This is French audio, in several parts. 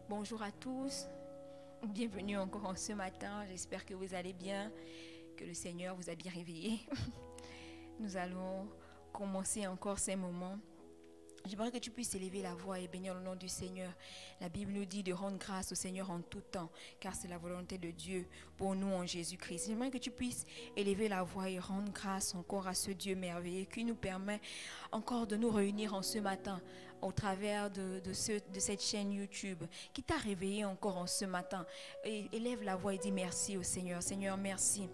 Bonjour à tous, bienvenue encore en ce matin, j'espère que vous allez bien, que le Seigneur vous a bien réveillé. Nous allons commencer encore ces moments. J'aimerais que tu puisses élever la voix et bénir le nom du Seigneur. La Bible nous dit de rendre grâce au Seigneur en tout temps, car c'est la volonté de Dieu pour nous en Jésus-Christ. J'aimerais que tu puisses élever la voix et rendre grâce encore à ce Dieu merveilleux qui nous permet encore de nous réunir en ce matin au travers de cette chaîne YouTube, qui t'a réveillé encore en ce matin. Et élève la voix et dis merci au Seigneur. Seigneur, merci.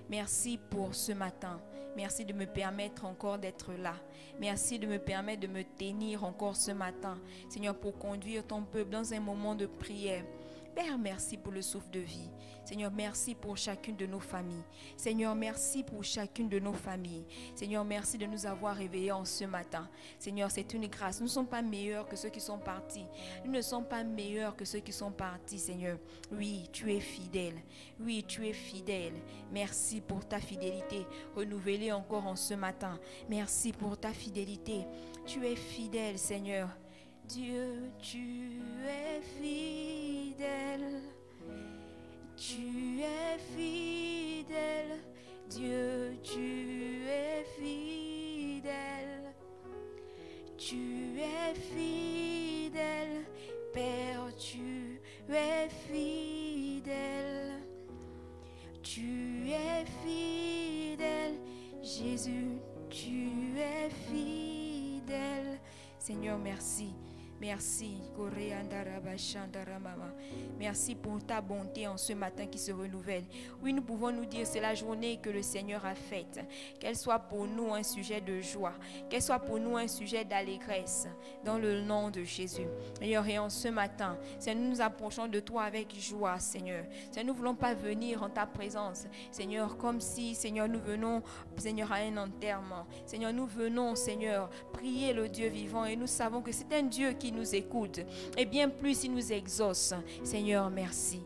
Merci pour ce matin. Merci de me permettre encore d'être là. Merci de me permettre de me tenir encore ce matin. Seigneur, pour conduire ton peuple dans un moment de prière. Père, merci pour le souffle de vie. Seigneur, merci pour chacune de nos familles. Seigneur, merci pour chacune de nos familles. Seigneur, merci de nous avoir réveillés en ce matin. Seigneur, c'est une grâce. Nous ne sommes pas meilleurs que ceux qui sont partis. Nous ne sommes pas meilleurs que ceux qui sont partis, Seigneur. Oui, tu es fidèle. Oui, tu es fidèle. Merci pour ta fidélité renouvelée encore en ce matin. Merci pour ta fidélité. Tu es fidèle, Seigneur. Dieu, tu es fidèle. Tu es fidèle. Dieu, tu es fidèle. Tu es fidèle. Père, tu es fidèle. Tu es fidèle. Jésus, tu es fidèle. Seigneur, merci. Merci. Merci pour ta bonté en ce matin qui se renouvelle. Oui, nous pouvons nous dire c'est la journée que le Seigneur a faite. Qu'elle soit pour nous un sujet de joie. Qu'elle soit pour nous un sujet d'allégresse. Dans le nom de Jésus. Seigneur, et en ce matin, Seigneur, nous nous approchons de toi avec joie, Seigneur. Seigneur, nous ne voulons pas venir en ta présence. Seigneur, comme si, Seigneur, nous venons, Seigneur, à un enterrement. Seigneur, nous venons, Seigneur, prier le Dieu vivant et nous savons que c'est un Dieu qui nous écoute et bien plus il nous exauce. Seigneur, merci.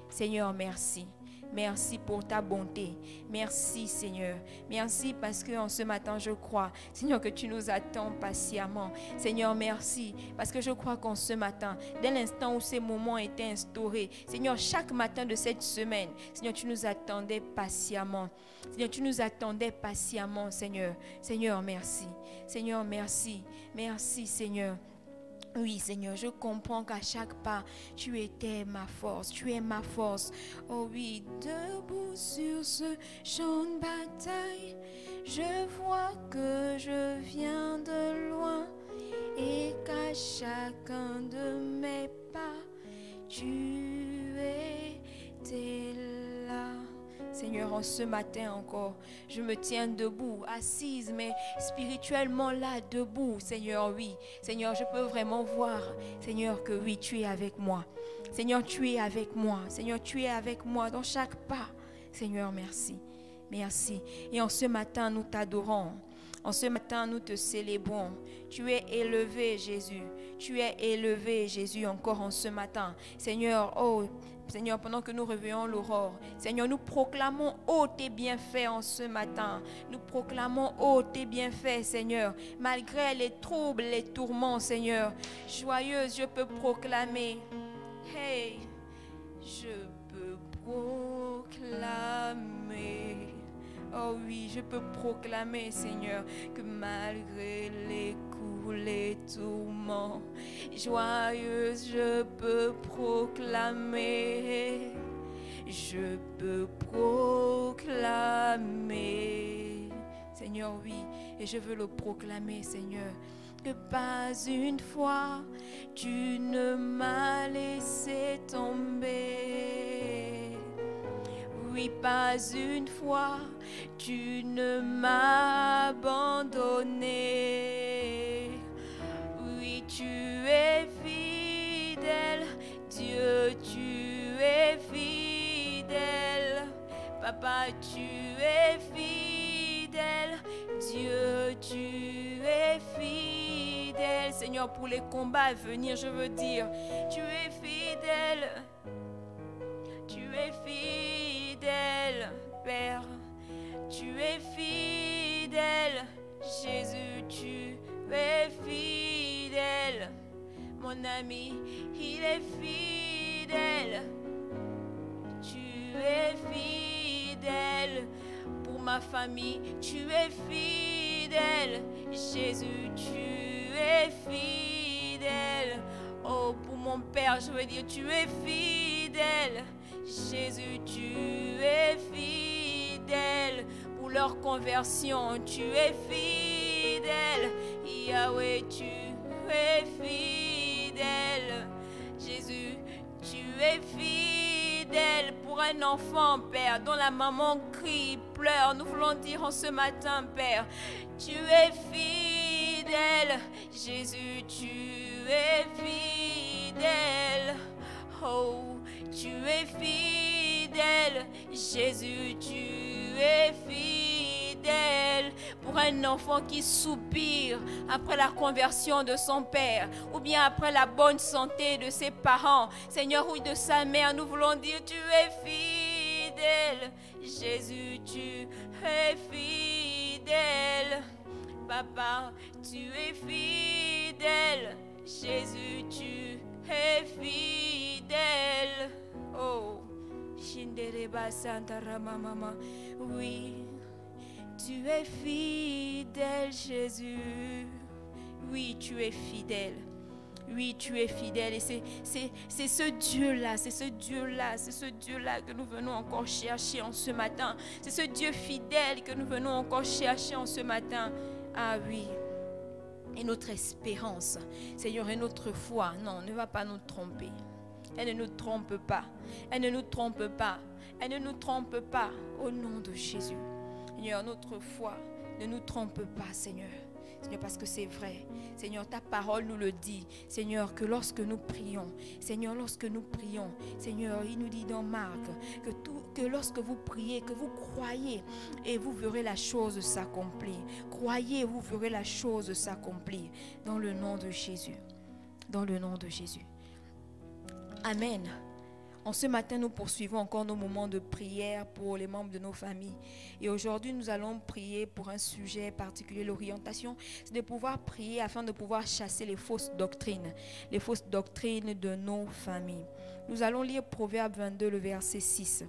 Seigneur, merci. Merci pour ta bonté. Merci, Seigneur. Merci parce que en ce matin, je crois, Seigneur, que tu nous attends patiemment. Seigneur, merci parce que je crois qu'en ce matin, dès l'instant où ces moments étaient instaurés, Seigneur, chaque matin de cette semaine, Seigneur, tu nous attendais patiemment. Seigneur, tu nous attendais patiemment, Seigneur. Seigneur, merci. Seigneur, merci. Merci, Seigneur. Oui, Seigneur, je comprends qu'à chaque pas, tu étais ma force, tu es ma force. Oh oui, debout sur ce champ de bataille, je vois que je viens de loin et qu'à chacun de mes pas, tu étais là. Seigneur, en ce matin encore, je me tiens debout, assise, mais spirituellement là, debout. Seigneur, oui. Seigneur, je peux vraiment voir, Seigneur, que oui, tu es avec moi. Seigneur, tu es avec moi. Seigneur, tu es avec moi dans chaque pas. Seigneur, merci. Merci. Et en ce matin, nous t'adorons. En ce matin, nous te célébrons. Tu es élevé, Jésus. Tu es élevé, Jésus, encore en ce matin. Seigneur, oh, Seigneur, pendant que nous réveillons l'aurore, Seigneur, nous proclamons, oh, tes bienfaits en ce matin. Nous proclamons, oh, tes bienfaits, Seigneur. Malgré les troubles, les tourments, Seigneur. Joyeuse, je peux proclamer. Hey, je peux proclamer. Oh oui, je peux proclamer, Seigneur, que malgré les coups, les tourments, joyeuse, je peux proclamer. Je peux proclamer. Seigneur, oui, et je veux le proclamer, Seigneur, que pas une fois tu ne m'as laissé tomber. Oui, pas une fois, tu ne m'as abandonné. Oui, tu es fidèle, Dieu, tu es fidèle. Papa, tu es fidèle, Dieu, tu es fidèle. Seigneur, pour les combats à venir, je veux dire, tu es fidèle. Tu es fidèle, Père. Tu es fidèle, Jésus, tu es fidèle. Mon ami, il est fidèle. Tu es fidèle. Pour ma famille, tu es fidèle. Jésus, tu es fidèle. Oh, pour mon Père, je veux dire, tu es fidèle. Jésus, tu es fidèle. Pour leur conversion, tu es fidèle. Yahweh, tu es fidèle. Jésus, tu es fidèle. Pour un enfant, Père, dont la maman crie, pleure, nous voulons dire en ce matin, Père, tu es fidèle. Jésus, tu es fidèle. Oh, tu es fidèle. Jésus, tu es fidèle. Pour un enfant qui soupire après la conversion de son père, ou bien après la bonne santé de ses parents, Seigneur, ou de sa mère, nous voulons dire, tu es fidèle. Jésus, tu es fidèle. Papa, tu es fidèle. Jésus, tu es fidèle. Oh, Shindereba Santa Ramamama. Oui, tu es fidèle, Jésus. Oui, tu es fidèle. Oui, tu es fidèle. Et c'est ce Dieu-là, c'est ce Dieu-là, c'est ce Dieu-là que nous venons encore chercher en ce matin. C'est ce Dieu fidèle que nous venons encore chercher en ce matin. Ah oui. Et notre espérance, Seigneur, et notre foi, non, ne va pas nous tromper. Elle ne nous trompe pas. Elle ne nous trompe pas. Elle ne nous trompe pas. Au nom de Jésus. Seigneur, notre foi ne nous trompe pas, Seigneur. Seigneur, parce que c'est vrai. Seigneur, ta parole nous le dit. Seigneur, que lorsque nous prions, Seigneur, Seigneur, il nous dit dans Marc que lorsque vous priez, que vous croyez et vous verrez la chose s'accomplir. Croyez et vous verrez la chose s'accomplir. Dans le nom de Jésus. Dans le nom de Jésus. Amen. En ce matin, nous poursuivons encore nos moments de prière pour les membres de nos familles. Et aujourd'hui, nous allons prier pour un sujet particulier, l'orientation. C'est de pouvoir prier afin de pouvoir chasser les fausses doctrines de nos familles. Nous allons lire Proverbe 22, le verset 6.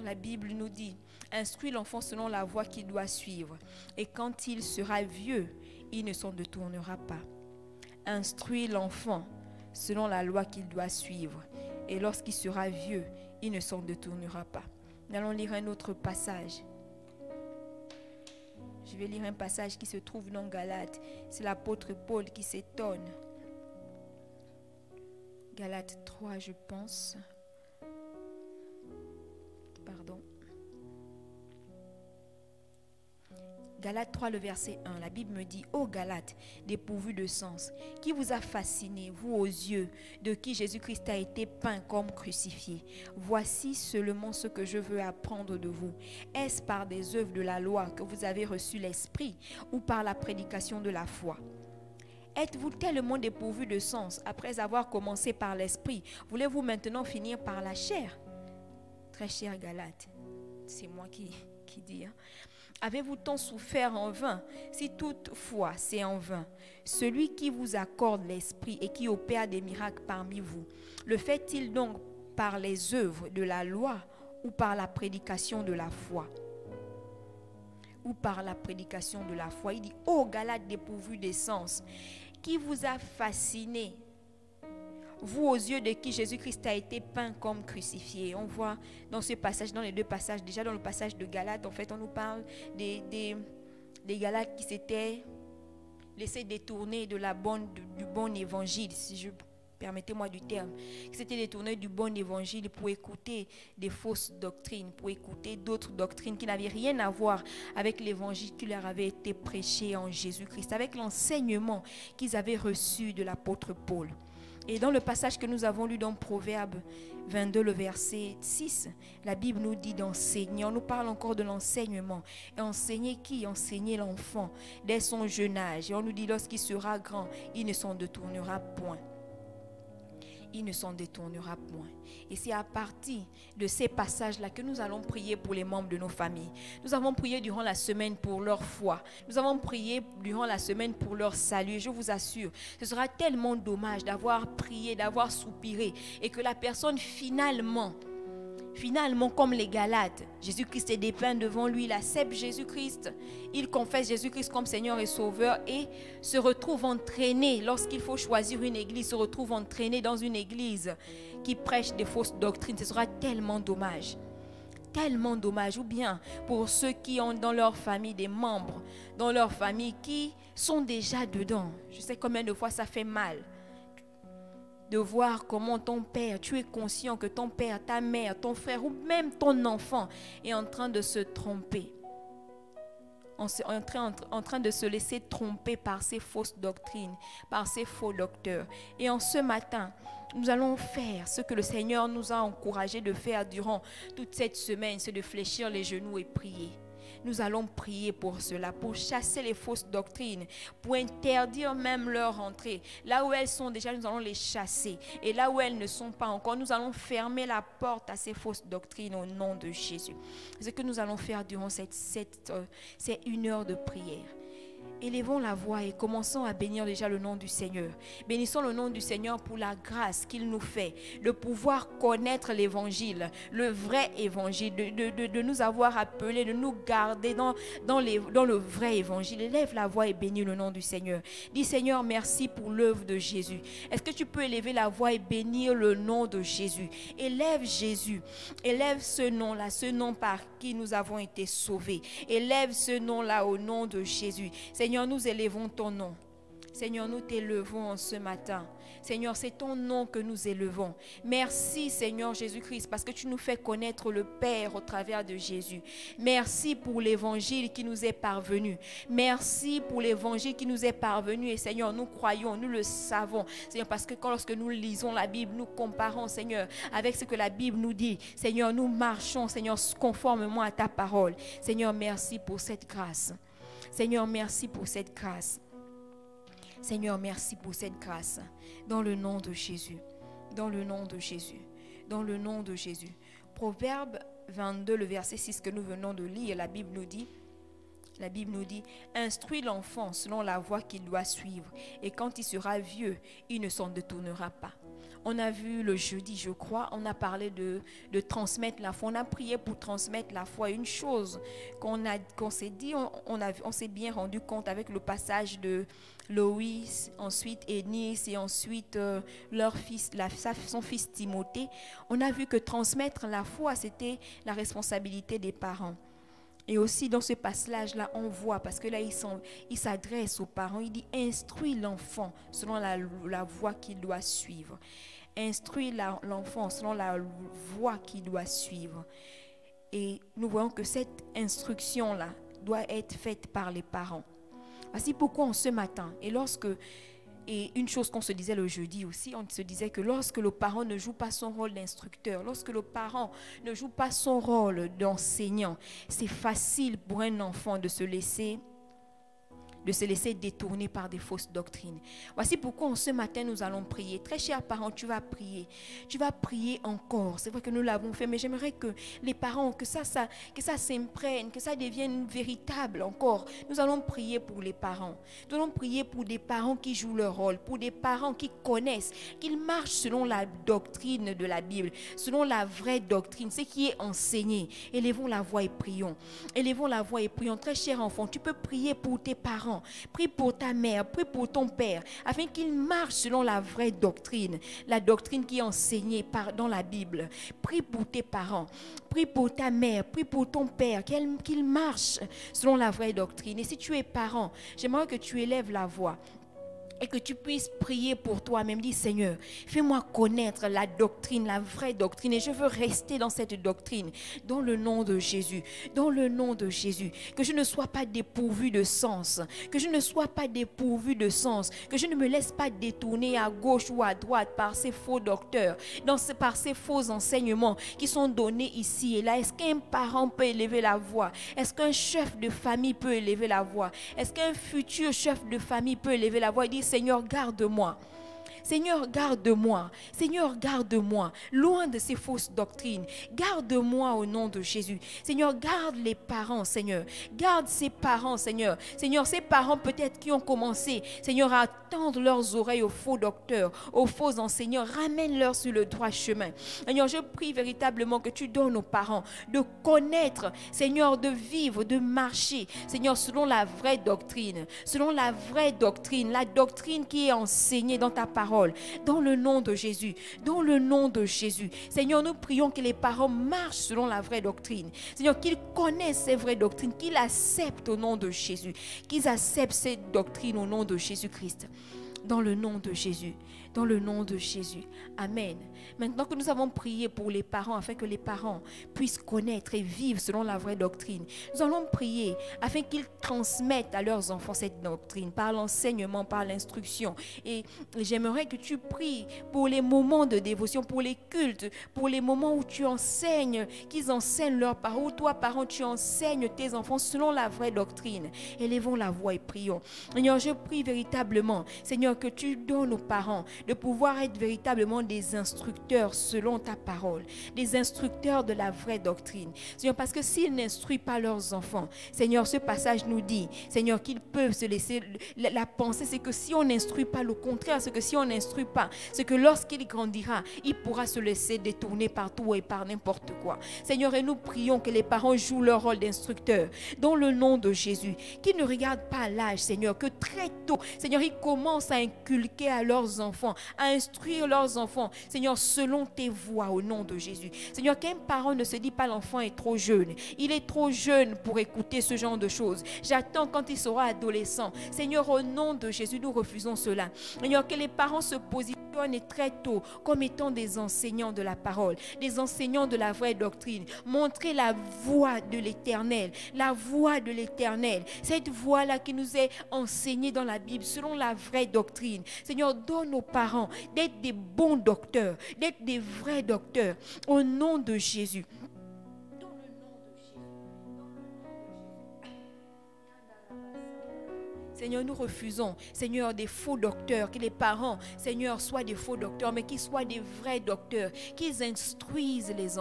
La Bible nous dit, « Instruis l'enfant selon la voie qu'il doit suivre, et quand il sera vieux, il ne s'en détournera pas. » Instruis l'enfant selon la loi qu'il doit suivre, et lorsqu'il sera vieux, il ne s'en détournera pas. Nous allons lire un autre passage. Je vais lire un passage qui se trouve dans Galates. C'est l'apôtre Paul qui s'étonne. Galates 3, je pense. Galates 3, le verset 1, la Bible me dit, « Ô Galates, dépourvus de sens, qui vous a fasciné, vous aux yeux, de qui Jésus-Christ a été peint comme crucifié? Voici seulement ce que je veux apprendre de vous. Est-ce par des œuvres de la loi que vous avez reçu l'Esprit ou par la prédication de la foi? Êtes-vous tellement dépourvus de sens après avoir commencé par l'Esprit? Voulez-vous maintenant finir par la chair? » Très cher Galates, c'est moi qui dis, hein. Avez-vous tant souffert en vain? Si toutefois c'est en vain, celui qui vous accorde l'Esprit et qui opère des miracles parmi vous, le fait-il donc par les œuvres de la loi ou par la prédication de la foi? Ou par la prédication de la foi. Il dit, « Ô Galates dépourvus de sens, qui vous a fasciné, vous aux yeux de qui Jésus-Christ a été peint comme crucifié. » On voit dans ce passage, dans les deux passages, déjà dans le passage de Galates, en fait, on nous parle des Galates qui s'étaient laissés détourner du bon évangile, permettez-moi du terme, qui s'étaient détournés du bon évangile pour écouter des fausses doctrines, pour écouter d'autres doctrines qui n'avaient rien à voir avec l'évangile qui leur avait été prêché en Jésus-Christ, avec l'enseignement qu'ils avaient reçu de l'apôtre Paul. Et dans le passage que nous avons lu dans Proverbe 22, le verset 6, la Bible nous dit d'enseigner. On nous parle encore de l'enseignement. Et enseigner qui? Enseigner l'enfant dès son jeune âge. Et on nous dit lorsqu'il sera grand, il ne s'en détournera point. il ne s'en détournera point. Et c'est à partir de ces passages-là que nous allons prier pour les membres de nos familles. Nous avons prié durant la semaine pour leur foi. Nous avons prié durant la semaine pour leur salut. Et je vous assure, ce sera tellement dommage d'avoir prié, d'avoir soupiré et que la personne finalement, comme les Galates, Jésus-Christ est dépeint devant lui, il accepte Jésus-Christ, il confesse Jésus-Christ comme Seigneur et Sauveur et se retrouve entraîné, lorsqu'il faut choisir une église, se retrouve entraîné dans une église qui prêche des fausses doctrines. Ce sera tellement dommage. Tellement dommage. Ou bien pour ceux qui ont dans leur famille des membres, dans leur famille qui sont déjà dedans. Je sais combien de fois ça fait mal de voir comment ton père, tu es conscient que ton père, ta mère, ton frère ou même ton enfant est en train de se tromper. En train de se laisser tromper par ces fausses doctrines, par ces faux docteurs. Et en ce matin, nous allons faire ce que le Seigneur nous a encouragé de faire durant toute cette semaine, c'est de fléchir les genoux et prier. Nous allons prier pour cela, pour chasser les fausses doctrines, pour interdire même leur entrée. Là où elles sont déjà, nous allons les chasser. Et là où elles ne sont pas encore, nous allons fermer la porte à ces fausses doctrines au nom de Jésus. C'est ce que nous allons faire durant cette 1 heure de prière. Élevons la voix et commençons à bénir déjà le nom du Seigneur. Bénissons le nom du Seigneur pour la grâce qu'il nous fait de pouvoir connaître l'évangile, le vrai évangile, de nous avoir appelés, de nous garder dans le vrai évangile. Élève la voix et bénis le nom du Seigneur. Dis Seigneur, merci pour l'œuvre de Jésus. Est-ce que tu peux élever la voix et bénir le nom de Jésus? Élève Jésus. Élève ce nom-là, ce nom par qui nous avons été sauvés. Élève ce nom-là au nom de Jésus. Seigneur, nous élevons ton nom. Seigneur, nous t'élevons en ce matin. Seigneur, c'est ton nom que nous élevons. Merci, Seigneur Jésus-Christ, parce que tu nous fais connaître le Père au travers de Jésus. Merci pour l'évangile qui nous est parvenu. Merci pour l'évangile qui nous est parvenu. Et Seigneur, nous croyons, nous le savons. Seigneur, parce que lorsque nous lisons la Bible, nous comparons, Seigneur, avec ce que la Bible nous dit. Seigneur, nous marchons, Seigneur, conformément à ta parole. Seigneur, merci pour cette grâce. Seigneur, merci pour cette grâce. Seigneur, merci pour cette grâce. Dans le nom de Jésus. Dans le nom de Jésus. Dans le nom de Jésus. Proverbe 22, le verset 6 que nous venons de lire, la Bible nous dit, instruis l'enfant selon la voie qu'il doit suivre. Et quand il sera vieux, il ne s'en détournera pas. On a vu le jeudi, je crois, on a parlé de transmettre la foi. On a prié pour transmettre la foi. Une chose qu'on s'est dit, on s'est bien rendu compte avec le passage de Loïs, ensuite Énice et ensuite leur fils, son fils Timothée. On a vu que transmettre la foi, c'était la responsabilité des parents. Et aussi dans ce passage-là, on voit, parce que là, il s'adresse aux parents, il dit, instruis l'enfant selon la voie qu'il doit suivre. Instruis l'enfant selon la voie qu'il doit suivre. Et nous voyons que cette instruction-là doit être faite par les parents. Voici pourquoi ce matin, et une chose qu'on se disait le jeudi aussi, on se disait que lorsque le parent ne joue pas son rôle d'instructeur, lorsque le parent ne joue pas son rôle d'enseignant, c'est facile pour un enfant de se laisser détourner par des fausses doctrines. Voici pourquoi ce matin nous allons prier. Très chers parents, tu vas prier. Tu vas prier encore. C'est vrai que nous l'avons fait, mais j'aimerais que les parents, que ça s'imprègne, que ça devienne véritable encore. Nous allons prier pour les parents. Nous allons prier pour des parents qui jouent leur rôle, pour des parents qui connaissent, qu'ils marchent selon la doctrine de la Bible, selon la vraie doctrine, ce qui est enseigné. Élevons la voix et prions. Élevons la voix et prions. Très chers enfants, tu peux prier pour tes parents. Prie pour ta mère, prie pour ton père, afin qu'ils marchent selon la vraie doctrine, la doctrine qui est enseignée dans la Bible. Prie pour tes parents, prie pour ta mère, prie pour ton père, qu'ils marchent selon la vraie doctrine. Et si tu es parent, j'aimerais que tu élèves la voix et que tu puisses prier pour toi-même. Dis, Seigneur, fais-moi connaître la doctrine, la vraie doctrine, et je veux rester dans cette doctrine, dans le nom de Jésus, dans le nom de Jésus. Que je ne sois pas dépourvu de sens, que je ne sois pas dépourvu de sens, que je ne me laisse pas détourner à gauche ou à droite par ces faux docteurs, par ces faux enseignements qui sont donnés ici et là. Est-ce qu'un parent peut élever la voix? Est-ce qu'un chef de famille peut élever la voix? Est-ce qu'un futur chef de famille peut élever la voix et dire, Seigneur, garde-moi. Seigneur, garde-moi. Seigneur, garde-moi. Loin de ces fausses doctrines. Garde-moi au nom de Jésus. Seigneur, garde les parents, Seigneur. Garde ces parents, Seigneur. Seigneur, ces parents peut-être qui ont commencé, Seigneur, à tendre leurs oreilles aux faux docteurs, aux faux enseignants. Ramène-leur sur le droit chemin. Seigneur, je prie véritablement que tu donnes aux parents de connaître, Seigneur, de vivre, de marcher, Seigneur, selon la vraie doctrine. Selon la vraie doctrine, la doctrine qui est enseignée dans ta parole. Dans le nom de Jésus. Dans le nom de Jésus. Seigneur, nous prions que les parents marchent selon la vraie doctrine. Seigneur, qu'ils connaissent ces vraies doctrines, qu'ils acceptent au nom de Jésus. Qu'ils acceptent cette doctrine au nom de Jésus-Christ. Dans le nom de Jésus. Dans le nom de Jésus. Amen. Maintenant que nous avons prié pour les parents, afin que les parents puissent connaître et vivre selon la vraie doctrine, nous allons prier afin qu'ils transmettent à leurs enfants cette doctrine, par l'enseignement, par l'instruction. Et j'aimerais que tu pries pour les moments de dévotion, pour les cultes, pour les moments où tu enseignes, qu'ils enseignent leurs parents, où toi, parents, tu enseignes tes enfants selon la vraie doctrine. Élevons la voix et prions. Seigneur, je prie véritablement, Seigneur, que tu donnes aux parents de pouvoir être véritablement des instructeurs selon ta parole, des instructeurs de la vraie doctrine. Seigneur, parce que s'ils n'instruisent pas leurs enfants, Seigneur, ce passage nous dit, Seigneur, qu'ils peuvent se laisser, la pensée, c'est que si on n'instruit pas, le contraire, c'est que si on n'instruit pas, c'est que lorsqu'il grandira, il pourra se laisser détourner partout et par n'importe quoi. Seigneur, et nous prions que les parents jouent leur rôle d'instructeur dans le nom de Jésus, qu'ils ne regardent pas l'âge, Seigneur, que très tôt, Seigneur, ils commencent à inculquer à leurs enfants, à instruire leurs enfants, Seigneur, selon tes voies au nom de Jésus. Seigneur, qu'un parent ne se dit pas l'enfant est trop jeune. Il est trop jeune pour écouter ce genre de choses. J'attends quand il sera adolescent. Seigneur, au nom de Jésus, nous refusons cela. Seigneur, que les parents se positionnent et très tôt comme étant des enseignants de la parole, des enseignants de la vraie doctrine. Montrer la voie de l'Éternel, la voie de l'Éternel. Cette voie-là qui nous est enseignée dans la Bible selon la vraie doctrine. Seigneur, donne aux parents d'être des bons docteurs, d'être des vrais docteurs, au nom de Jésus. Seigneur, nous refusons, Seigneur, des faux docteurs, que les parents, Seigneur, soient des faux docteurs, mais qu'ils soient des vrais docteurs, qu'ils instruisent les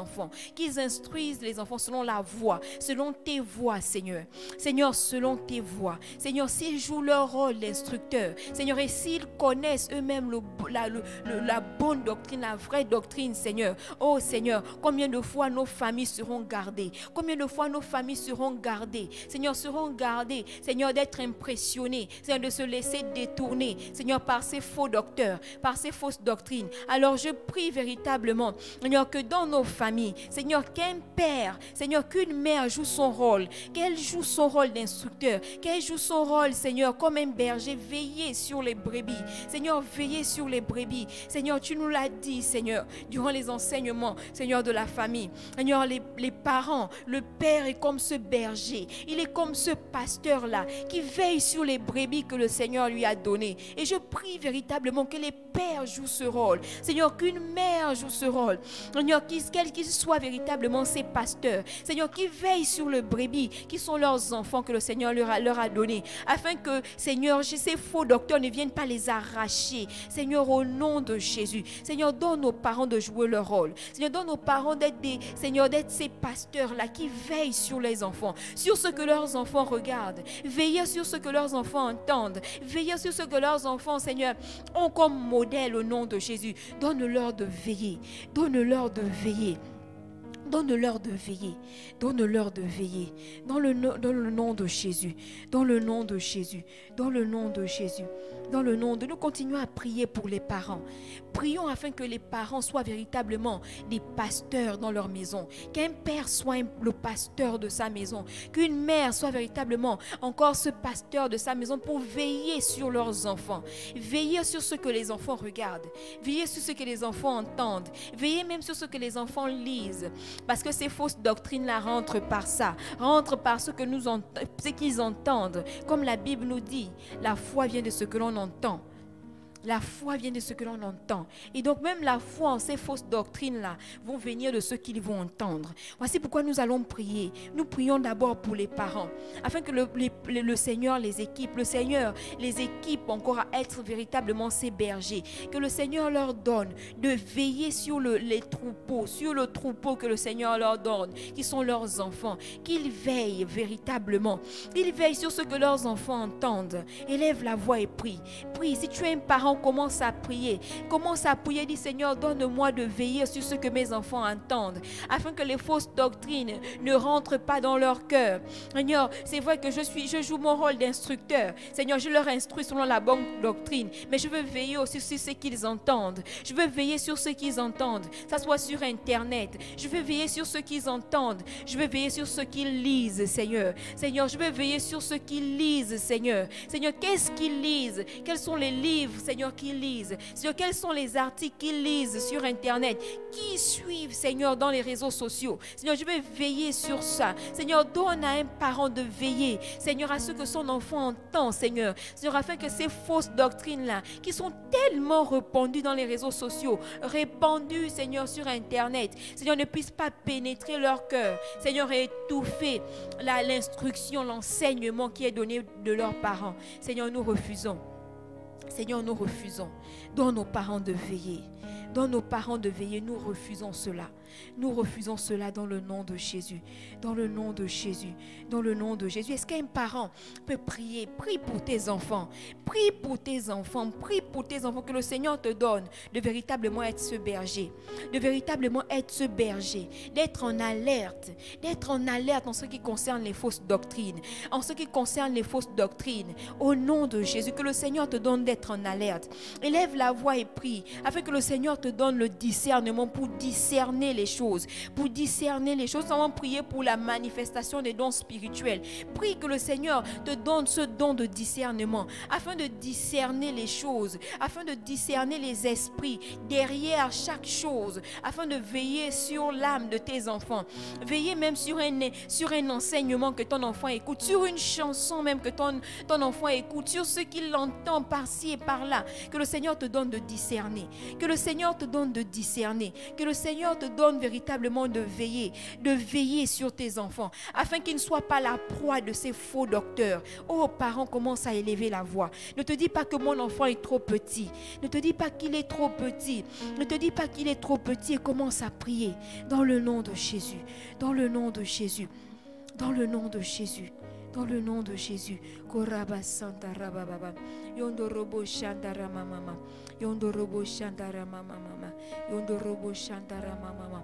enfants selon la voie, selon tes voies, Seigneur. Seigneur, selon tes voies. Seigneur, s'ils jouent leur rôle d'instructeur, Seigneur, et s'ils connaissent eux-mêmes la bonne doctrine, la vraie doctrine, Seigneur. Oh Seigneur, combien de fois nos familles seront gardées, combien de fois nos familles seront gardées, Seigneur, Seigneur, d'être impressionnés, Seigneur, de se laisser détourner, Seigneur, par ces faux docteurs, par ces fausses doctrines. Alors je prie véritablement, Seigneur, que dans nos familles, Seigneur, qu'un père, Seigneur, qu'une mère joue son rôle, qu'elle joue son rôle d'instructeur, qu'elle joue son rôle, Seigneur, comme un berger, veiller sur les brebis. Seigneur, veiller sur les brebis. Seigneur, tu nous l'as dit, Seigneur, durant les enseignements, Seigneur, de la famille. Seigneur, les parents, le père est comme ce berger, il est comme ce pasteur-là qui veille sur les brebis que le Seigneur lui a donné. Et je prie véritablement que les pères jouent ce rôle. Seigneur, qu'une mère joue ce rôle. Seigneur, quels qu'ils soient véritablement ces pasteurs. Seigneur, qui veillent sur le brebis, qui sont leurs enfants que le Seigneur leur a donné. Afin que, Seigneur, ces faux docteurs ne viennent pas les arracher. Seigneur, au nom de Jésus. Seigneur, donne aux parents de jouer leur rôle. Seigneur, donne aux parents d'être ces pasteurs-là qui veillent sur les enfants, sur ce que leurs enfants regardent. Veillez sur ce que leurs enfants entendent. Veillez sur ce que leurs enfants, Seigneur, ont comme modèle au nom de Jésus. Donne-leur de veiller. Donne-leur de veiller. Donne-leur de veiller. Donne-leur de veiller. Dans le nom de Jésus. Dans le nom de Jésus. Dans le nom de Jésus. Dans le nom de... Nous continuons à prier pour les parents. Prions afin que les parents soient véritablement des pasteurs dans leur maison. Qu'un père soit le pasteur de sa maison. Qu'une mère soit véritablement encore ce pasteur de sa maison pour veiller sur leurs enfants. Veiller sur ce que les enfants regardent. Veiller sur ce que les enfants entendent. Veiller même sur ce que les enfants lisent. Parce que ces fausses doctrines-là rentrent par ça. Rentrent par ce qu'ils entendent. Comme la Bible nous dit, la foi vient de ce que l'on entend. La foi vient de ce que l'on entend. Et donc même la foi en ces fausses doctrines-là vont venir de ce qu'ils vont entendre. Voici pourquoi nous allons prier. Nous prions d'abord pour les parents, afin que le Seigneur les équipe. Le Seigneur les équipe encore à être véritablement ses bergers. Que le Seigneur leur donne de veiller sur les troupeaux, sur le troupeau que le Seigneur leur donne, qui sont leurs enfants. Qu'ils veillent véritablement. Qu'ils veillent sur ce que leurs enfants entendent. Élève la voix et prie. Prie. Si tu es un parent, commence à prier. Commence à prier, dis Seigneur, donne-moi de veiller sur ce que mes enfants entendent, afin que les fausses doctrines ne rentrent pas dans leur cœur. Seigneur, c'est vrai que je joue mon rôle d'instructeur. Seigneur, je leur instruis selon la bonne doctrine, mais je veux veiller aussi sur ce qu'ils entendent. Je veux veiller sur ce qu'ils entendent, ça soit sur Internet. Je veux veiller sur ce qu'ils entendent. Je veux veiller sur ce qu'ils lisent, Seigneur. Seigneur, je veux veiller sur ce qu'ils lisent, Seigneur. Seigneur, qu'est-ce qu'ils lisent? Quels sont les livres, Seigneur, qu'ils lisent? Seigneur, quels sont les articles qu'ils lisent sur Internet? Qui suivent, Seigneur, dans les réseaux sociaux? Seigneur, je vais veiller sur ça. Seigneur, donne à un parent de veiller, Seigneur, à ce que son enfant entend, Seigneur. Seigneur, afin que ces fausses doctrines-là, qui sont tellement répandues dans les réseaux sociaux, répandues, Seigneur, sur Internet, Seigneur, ne puissent pas pénétrer leur cœur. Seigneur, et étouffer l'instruction, l'enseignement qui est donné de leurs parents. Seigneur, nous refusons. Seigneur, nous refusons. Donne aux parents de veiller. Donne aux parents de veiller. Nous refusons cela. Nous refusons cela dans le nom de Jésus. Dans le nom de Jésus. Dans le nom de Jésus. Est-ce qu'un parent peut prier? Prie pour tes enfants. Prie pour tes enfants. Prie pour tes enfants. Que le Seigneur te donne de véritablement être ce berger. De véritablement être ce berger. D'être en alerte. D'être en alerte en ce qui concerne les fausses doctrines. En ce qui concerne les fausses doctrines. Au nom de Jésus. Que le Seigneur te donne d'être en alerte. Élève la voix et prie. Afin que le Seigneur te donne le discernement pour discerner les choses, pour discerner les choses. Nous allons prier pour la manifestation des dons spirituels. Prie que le Seigneur te donne ce don de discernement, afin de discerner les choses, afin de discerner les esprits derrière chaque chose, afin de veiller sur l'âme de tes enfants. Veiller même sur un enseignement que ton enfant écoute, sur une chanson même que ton enfant écoute, sur ce qu'il entend par-ci et par-là. Que le Seigneur te donne de discerner. Que le Seigneur te donne de discerner. Que le Seigneur te donne véritablement de veiller sur tes enfants, afin qu'ils ne soient pas la proie de ces faux docteurs. Oh, parents, commence à élever la voix. Ne te dis pas que mon enfant est trop petit. Ne te dis pas qu'il est trop petit. Ne te dis pas qu'il est trop petit et commence à prier dans le nom de Jésus. Dans le nom de Jésus. Dans le nom de Jésus. Dans le nom de Jésus. Koraba Santa Rababa. Yondorobo Shantara Mama. Yondorobo Shantara Mama. Yondorobo Shantara Mama.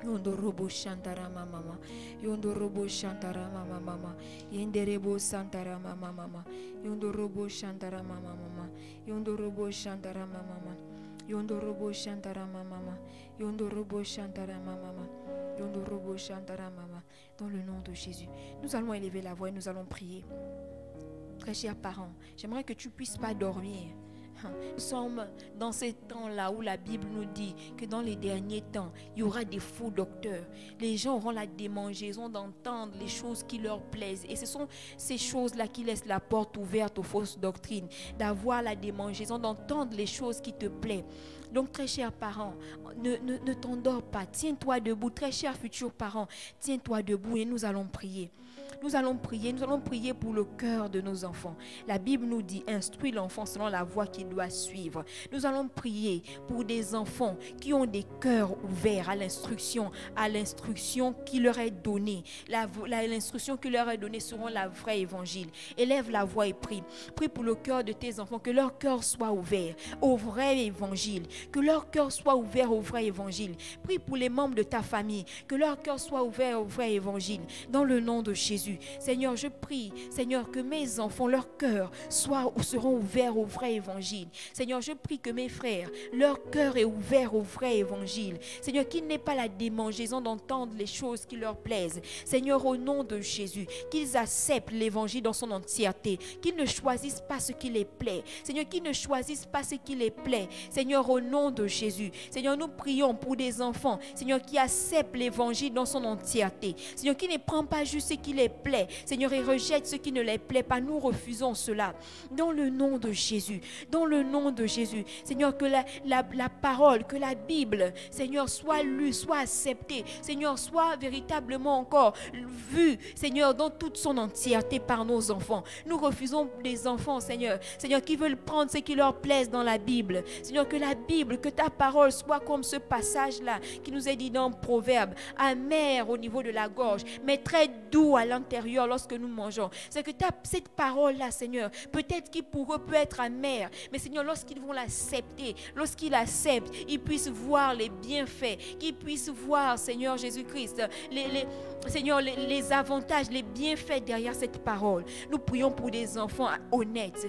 Yondorobo Shantara Mama. Yondorobo Shantara Mama. Yenderebo Santara Mama. Yondorobo Shantara Mama. Yondorobo Shantara Mama. Yondorobo Shantara Mama. Yondorobo Shantara Mama. Yondorobo Shantara Mama. Dans le nom de Jésus, nous allons élever la voix et nous allons prier. Très chers parents, j'aimerais que tu ne puisses pas dormir. Nous sommes dans ces temps-là où la Bible nous dit que dans les derniers temps, il y aura des faux docteurs. Les gens auront la démangeaison d'entendre les choses qui leur plaisent. Et ce sont ces choses-là qui laissent la porte ouverte aux fausses doctrines. D'avoir la démangeaison d'entendre les choses qui te plaisent. Donc, très chers parents, ne t'endors pas. Tiens-toi debout. Très chers futurs parents, tiens-toi debout et nous allons prier. Nous allons prier pour le cœur de nos enfants. La Bible nous dit, instruis l'enfant selon la voie qu'il doit suivre. Nous allons prier pour des enfants qui ont des cœurs ouverts à l'instruction qui leur est donnée. L'instruction qui leur est donnée seront la vraie évangile. Élève la voix et prie. Prie pour le cœur de tes enfants, que leur cœur soit ouvert au vrai évangile. Que leur cœur soit ouvert au vrai évangile. Prie pour les membres de ta famille, que leur cœur soit ouvert au vrai évangile. Dans le nom de Jésus. Seigneur, je prie, Seigneur, que mes enfants, leur cœur seront ouverts au vrai évangile. Seigneur, je prie que mes frères, leur cœur est ouvert au vrai évangile. Seigneur, qu'ils n'aient pas la démangeaison d'entendre les choses qui leur plaisent. Seigneur, au nom de Jésus, qu'ils acceptent l'évangile dans son entièreté, qu'ils ne choisissent pas ce qui les plaît. Seigneur, qu'ils ne choisissent pas ce qui les plaît. Seigneur, au nom de Jésus. Seigneur, nous prions pour des enfants, Seigneur, qui acceptent l'évangile dans son entièreté. Seigneur, qui ne prend pas juste ce qui les plaît. Seigneur, et rejette ce qui ne les plaît pas. Nous refusons cela. Dans le nom de Jésus. Dans le nom de Jésus. Seigneur, que la parole, que la Bible, Seigneur, soit lue, soit acceptée. Seigneur, soit véritablement encore vue, Seigneur, dans toute son entièreté par nos enfants. Nous refusons des enfants, Seigneur, qui veulent prendre ce qui leur plaise dans la Bible. Seigneur, que la Bible, que ta parole soit comme ce passage-là qui nous est dit dans Proverbe, amer au niveau de la gorge, mais très doux à l'intérieur lorsque nous mangeons. C'est que cette parole-là, Seigneur, peut-être qui pour eux peut être amère, mais Seigneur, lorsqu'ils vont l'accepter, lorsqu'ils l'acceptent, ils puissent voir les bienfaits, qu'ils puissent voir, Seigneur Jésus-Christ, les avantages, les bienfaits derrière cette parole. Nous prions pour des enfants honnêtes,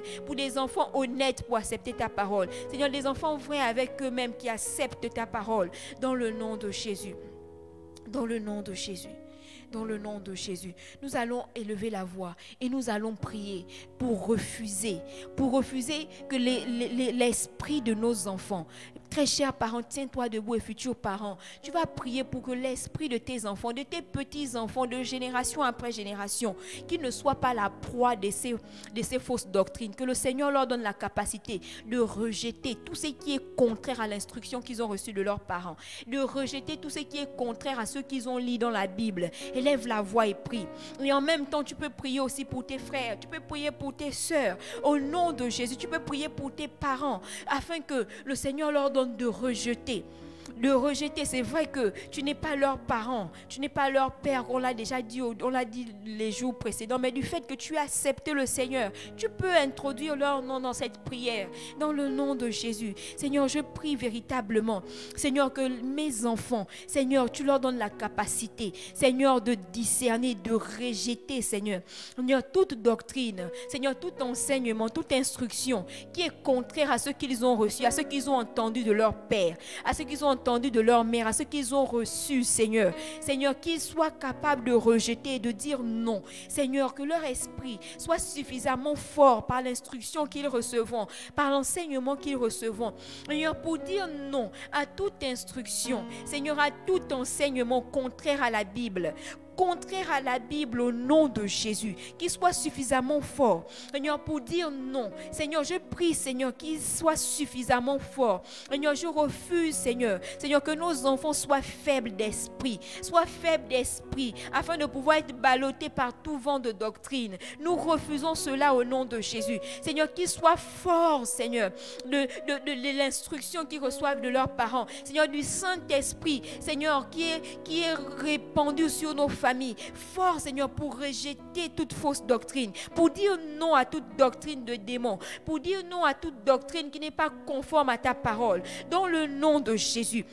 pour accepter ta parole. Seigneur, des enfants vrais avec eux-mêmes qui acceptent ta parole dans le nom de Jésus. Dans le nom de Jésus. Dans le nom de Jésus, nous allons élever la voix et nous allons prier pour refuser que l'esprit de nos enfants, très chers parents, tiens-toi debout et futurs parents, tu vas prier pour que l'esprit de tes enfants, de tes petits-enfants, de génération après génération, qu'ils ne soient pas la proie de ces fausses doctrines, que le Seigneur leur donne la capacité de rejeter tout ce qui est contraire à l'instruction qu'ils ont reçue de leurs parents, de rejeter tout ce qui est contraire à ce qu'ils ont lu dans la Bible. Élève la voix et prie. Et en même temps, tu peux prier aussi pour tes frères, tu peux prier pour tes sœurs. Au nom de Jésus, tu peux prier pour tes parents, afin que le Seigneur leur donne de rejeter. C'est vrai que tu n'es pas leur parent, tu n'es pas leur père, on l'a déjà dit, on l'a dit les jours précédents, mais du fait que tu as accepté le Seigneur, tu peux introduire leur nom dans cette prière, dans le nom de Jésus. Seigneur, je prie véritablement, Seigneur, que mes enfants, Seigneur, tu leur donnes la capacité, Seigneur, de discerner, de rejeter, Seigneur, toute doctrine, Seigneur, tout enseignement, toute instruction qui est contraire à ce qu'ils ont reçu, à ce qu'ils ont entendu de leur père, à ce qu'ils ont entendu de leur mère, à ce qu'ils ont reçu, Seigneur. Seigneur, qu'ils soient capables de rejeter et de dire non. Seigneur, que leur esprit soit suffisamment fort par l'instruction qu'ils recevront, par l'enseignement qu'ils recevront. Seigneur, pour dire non à toute instruction, Seigneur, à tout enseignement contraire à la Bible, au nom de Jésus, qu'il soit suffisamment fort, Seigneur, pour dire non. Seigneur, je prie, Seigneur, qu'il soit suffisamment fort. Seigneur, je refuse, Seigneur, que nos enfants soient faibles d'esprit, afin de pouvoir être ballottés par tout vent de doctrine. Nous refusons cela au nom de Jésus. Seigneur, qu'ils soient forts, Seigneur, de l'instruction qu'ils reçoivent de leurs parents. Seigneur, du Saint-Esprit, Seigneur, qui est répandu sur nos familles. Fort, Seigneur, pour rejeter toute fausse doctrine, pour dire non à toute doctrine de démons, pour dire non à toute doctrine qui n'est pas conforme à ta parole. Dans le nom de Jésus.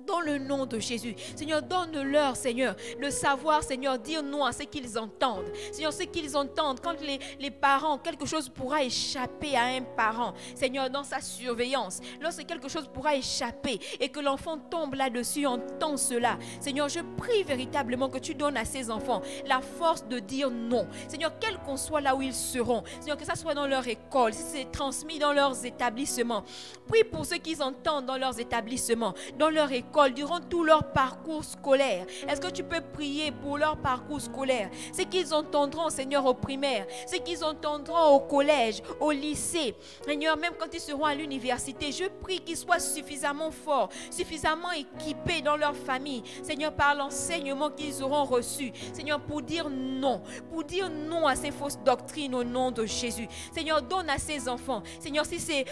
Dans le nom de Jésus, Seigneur, donne-leur, Seigneur, le savoir, Seigneur, dire non à ce qu'ils entendent. Seigneur, ce qu'ils entendent, quand les parents, quelque chose pourra échapper à un parent, Seigneur, dans sa surveillance, lorsque quelque chose pourra échapper et que l'enfant tombe là-dessus, entend cela, Seigneur, je prie véritablement que tu donnes à ces enfants la force de dire non. Seigneur, quel qu'on soit là où ils seront, Seigneur, que ça soit dans leur école, si c'est transmis dans leurs établissements, prie pour ceux qu'ils entendent dans leurs établissements, dans leur école, durant tout leur parcours scolaire. Est-ce que tu peux prier pour leur parcours scolaire? Ce qu'ils entendront, Seigneur, au primaire, ce qu'ils entendront au collège, au lycée, Seigneur, même quand ils seront à l'université, je prie qu'ils soient suffisamment forts, suffisamment équipés dans leur famille, Seigneur, par l'enseignement qu'ils auront reçu, Seigneur, pour dire non à ces fausses doctrines au nom de Jésus. Seigneur, donne à ces enfants, Seigneur, si c'est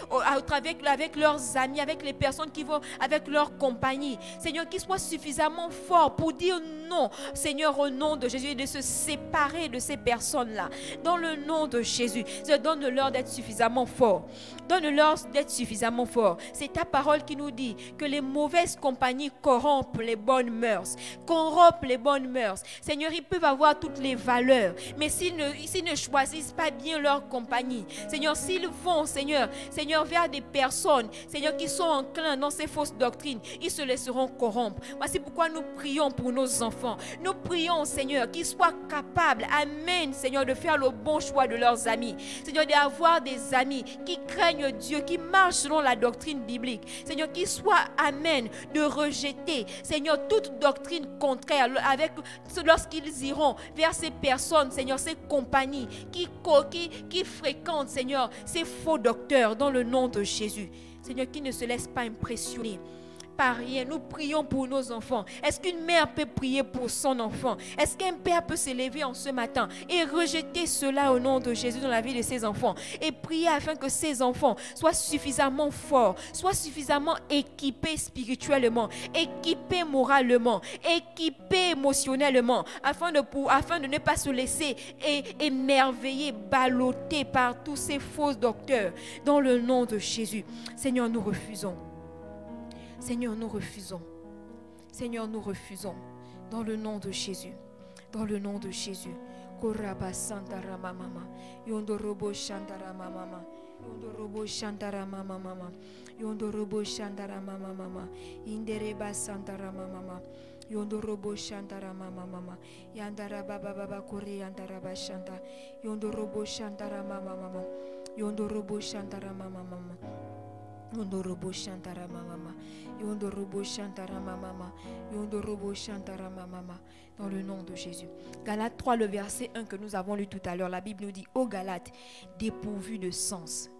avec leurs amis, avec les personnes qui vont avec leur compagnie, Seigneur, qu'ils soient suffisamment forts pour dire non, Seigneur, au nom de Jésus, et de se séparer de ces personnes-là. Dans le nom de Jésus, donne-leur d'être suffisamment forts. Donne-leur d'être suffisamment forts. C'est ta parole qui nous dit que les mauvaises compagnies corrompent les bonnes mœurs. Seigneur, ils peuvent avoir toutes les valeurs, mais s'ils ne choisissent pas bien leur compagnie, Seigneur, s'ils vont, Seigneur, vers des personnes, Seigneur, qui sont enclins dans ces fausses doctrines, ils se laissent laisseront corrompre. Voici pourquoi nous prions pour nos enfants. Nous prions, Seigneur, qu'ils soient capables, amen, Seigneur, de faire le bon choix de leurs amis. Seigneur, d'avoir des amis qui craignent Dieu, qui marchent selon la doctrine biblique. Seigneur, qu'ils soient, amen, de rejeter, Seigneur, toute doctrine contraire lorsqu'ils iront vers ces personnes, Seigneur, ces compagnies qui fréquentent, Seigneur, ces faux docteurs dans le nom de Jésus. Seigneur, qui ne se laisse pas impressionner par rien. Nous prions pour nos enfants. Est-ce qu'une mère peut prier pour son enfant? Est-ce qu'un père peut s'élever en ce matin et rejeter cela au nom de Jésus dans la vie de ses enfants et prier afin que ses enfants soient suffisamment forts, soient suffisamment équipés spirituellement, équipés moralement, équipés émotionnellement, afin de ne pas se laisser émerveiller, balloter par tous ces faux docteurs dans le nom de Jésus. Seigneur, nous refusons. Seigneur, nous refusons. Seigneur, nous refusons. Dans le nom de Jésus. Dans le nom de Jésus. Koraba Santara Mama. Yondorobo Shantara Mama. Yondorobo Shantara Mama. Yondorobo Shantara Mama. Indereba Santara Mama. Yondorobo Shantara Mama. Yandara Baba Kori Yandara Bashanta. Yondorobo Shantara Mama. Yondorobo Shantara Mama. Yondorobo Shantara Mama. Yondorobo Shantara Mama. Yondorobo Shantara Mama. Dans le nom de Jésus. Galates 3, le verset 1 que nous avons lu tout à l'heure. La Bible nous dit: ô Galates, dépourvus de sens.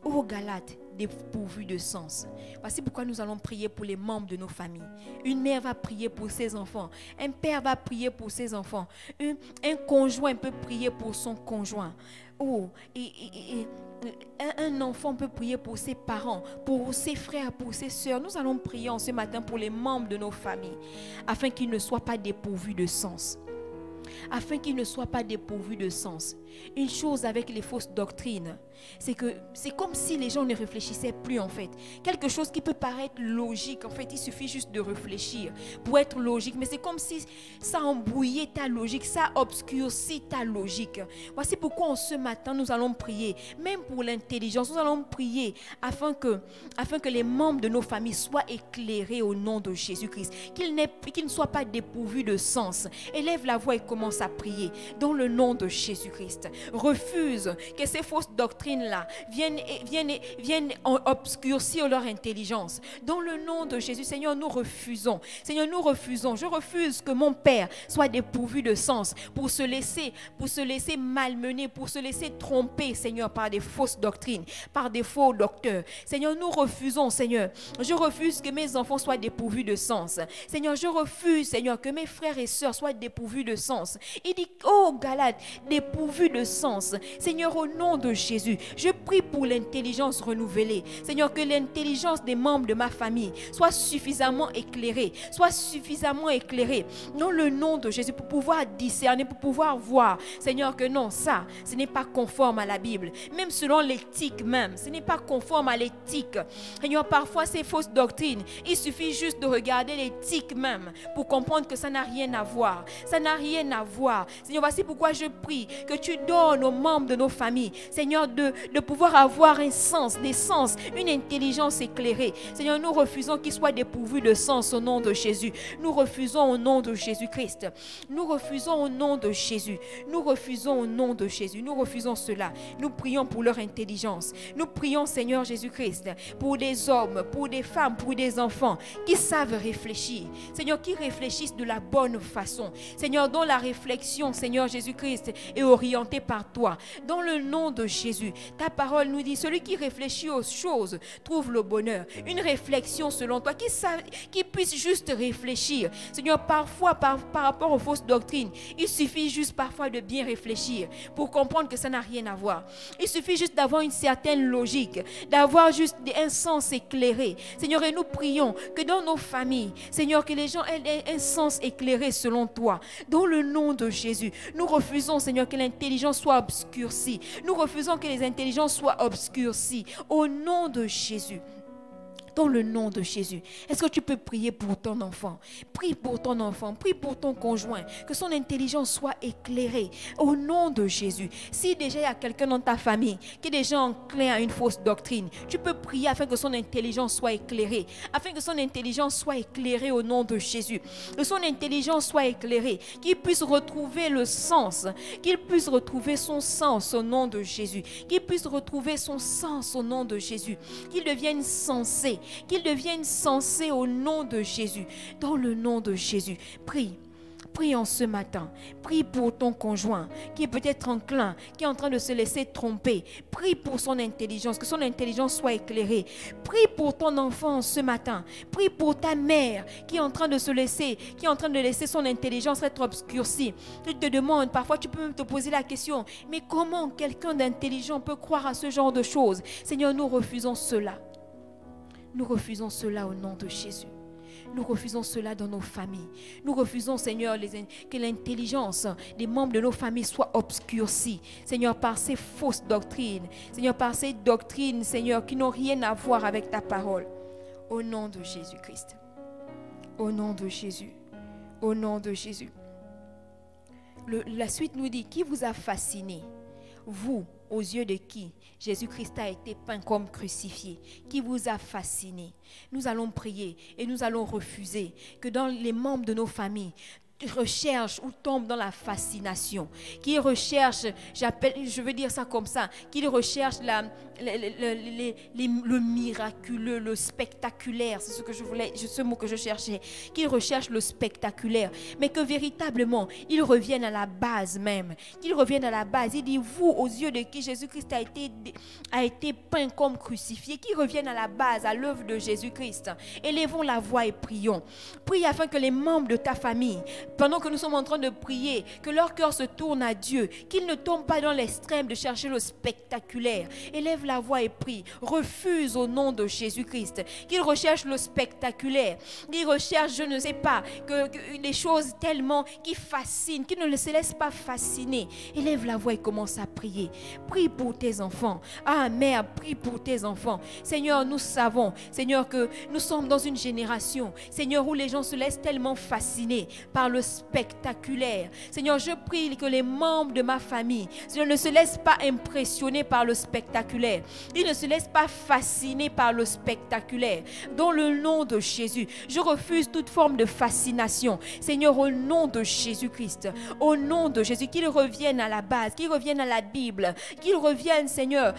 Ô Galates, dépourvus de sens. Voici pourquoi nous allons prier pour les membres de nos familles. Une mère va prier pour ses enfants. Un père va prier pour ses enfants. Un conjoint peut prier pour son conjoint. Oh, un enfant peut prier pour ses parents, pour ses frères, pour ses soeurs. Nous allons prier en ce matin pour les membres de nos familles, afin qu'ils ne soient pas dépourvus de sens. Afin qu'ils ne soient pas dépourvus de sens. Une chose avec les fausses doctrines, c'est que c'est comme si les gens ne réfléchissaient plus en fait. Quelque chose qui peut paraître logique, en fait, il suffit juste de réfléchir pour être logique. Mais c'est comme si ça embrouillait ta logique, ça obscurcit ta logique. Voici pourquoi en ce matin, nous allons prier, même pour l'intelligence, nous allons prier afin que les membres de nos familles soient éclairés au nom de Jésus-Christ. Qu'ils ne soient pas dépourvus de sens. Élève la voix et commence à prier dans le nom de Jésus-Christ. Refuse que ces fausses doctrines-là viennent obscurcir leur intelligence. Dans le nom de Jésus, Seigneur, nous refusons. Seigneur, nous refusons. Je refuse que mon père soit dépourvu de sens pour se laisser malmener, pour se laisser tromper, Seigneur, par des fausses doctrines, par des faux docteurs. Seigneur, nous refusons, Seigneur. Je refuse que mes enfants soient dépourvus de sens. Seigneur, je refuse, Seigneur, que mes frères et sœurs soient dépourvus de sens. Il dit, oh Galates, dépourvus de sens. Seigneur, au nom de Jésus, je prie pour l'intelligence renouvelée. Seigneur, que l'intelligence des membres de ma famille soit suffisamment éclairée, dans le nom de Jésus, pour pouvoir discerner, pour pouvoir voir, Seigneur, que non, ça, ce n'est pas conforme à la Bible. Même selon l'éthique même, ce n'est pas conforme à l'éthique. Seigneur, parfois ces fausses doctrines, il suffit juste de regarder l'éthique même pour comprendre que ça n'a rien à voir. Ça n'a rien à voir. Seigneur, voici pourquoi je prie que tu donnes aux membres de nos familles, Seigneur, de pouvoir avoir un sens, des sens, une intelligence éclairée. Seigneur, nous refusons qu'ils soient dépourvus de sens au nom de Jésus. Nous refusons au nom de Jésus-Christ. Nous refusons au nom de Jésus. Nous refusons au nom de Jésus. Nous refusons cela. Nous prions pour leur intelligence. Nous prions, Seigneur Jésus-Christ, pour des hommes, pour des femmes, pour des enfants qui savent réfléchir. Seigneur, qui réfléchissent de la bonne façon. Seigneur, dont la réflexion, Seigneur Jésus-Christ, est orientée par toi. Dans le nom de Jésus, ta parole nous dit, celui qui réfléchit aux choses trouve le bonheur. Une réflexion selon toi, qui puisse juste réfléchir. Seigneur, parfois, par rapport aux fausses doctrines, il suffit juste parfois de bien réfléchir pour comprendre que ça n'a rien à voir. Il suffit juste d'avoir une certaine logique, d'avoir juste un sens éclairé. Seigneur, et nous prions que dans nos familles, Seigneur, que les gens aient un sens éclairé selon toi. Dans le nom de Jésus, nous refusons, Seigneur, que l'intelligence soit obscurcie. Nous refusons que les intelligences soient obscurcies. Au nom de Jésus. Dans le nom de Jésus. Est-ce que tu peux prier pour ton enfant? Prie pour ton enfant, prie pour ton conjoint, que son intelligence soit éclairée au nom de Jésus. Si déjà il y a quelqu'un dans ta famille qui est déjà enclin à une fausse doctrine, tu peux prier afin que son intelligence soit éclairée, afin que son intelligence soit éclairée au nom de Jésus, que son intelligence soit éclairée, qu'il puisse retrouver le sens, qu'il puisse retrouver son sens au nom de Jésus, qu'il puisse retrouver son sens au nom de Jésus, qu'il devienne sensé, au nom de Jésus, dans le nom de Jésus. Prie. Prie en ce matin. Prie pour ton conjoint qui est peut-être enclin, qui est en train de se laisser tromper. Prie pour son intelligence, que son intelligence soit éclairée. Prie pour ton enfant ce matin. Prie pour ta mère qui est en train de laisser son intelligence être obscurcie. Tu te demandes, parfois tu peux même te poser la question, mais comment quelqu'un d'intelligent peut croire à ce genre de choses? Seigneur, nous refusons cela. Nous refusons cela au nom de Jésus. Nous refusons cela dans nos familles. Nous refusons, Seigneur, que l'intelligence des membres de nos familles soit obscurcie, Seigneur, par ces fausses doctrines. Seigneur, par ces doctrines, Seigneur, qui n'ont rien à voir avec ta parole. Au nom de Jésus-Christ. Au nom de Jésus. Au nom de Jésus. La suite nous dit, qui vous a fasciné? Vous, aux yeux de qui Jésus-Christ a été peint comme crucifié, qui vous a fasciné. Nous allons prier et nous allons refuser que dans les membres de nos familles, recherche ou tombe dans la fascination, qui recherche, je veux dire ça comme ça, qui recherche le miraculeux, le spectaculaire, c'est ce mot que je cherchais, qui recherche le spectaculaire, mais que véritablement, ils reviennent à la base même, qu'ils reviennent à la base. Il dit, vous, aux yeux de qui Jésus-Christ a été peint comme crucifié, qui reviennent à la base, à l'œuvre de Jésus-Christ. Élevons la voix et prions. Prie afin que les membres de ta famille, pendant que nous sommes en train de prier, que leur cœur se tourne à Dieu, qu'ils ne tombent pas dans l'extrême de chercher le spectaculaire. Élève la voix et prie. Refuse au nom de Jésus-Christ qu'ils recherchent le spectaculaire. Qu'ils recherchent, je ne sais pas, que des choses tellement qui fascinent, qu'ils ne se laissent pas fasciner. Élève la voix et commence à prier. Prie pour tes enfants. Ah, Mère, prie pour tes enfants. Seigneur, nous savons, Seigneur, que nous sommes dans une génération, Seigneur, où les gens se laissent tellement fasciner par le spectaculaire. Seigneur, je prie que les membres de ma famille, Seigneur, ne se laissent pas impressionner par le spectaculaire. Ils ne se laissent pas fasciner par le spectaculaire. Dans le nom de Jésus, je refuse toute forme de fascination. Seigneur, au nom de Jésus-Christ, au nom de Jésus, qu'ils reviennent à la base, qu'ils reviennent à la Bible, qu'ils reviennent, Seigneur,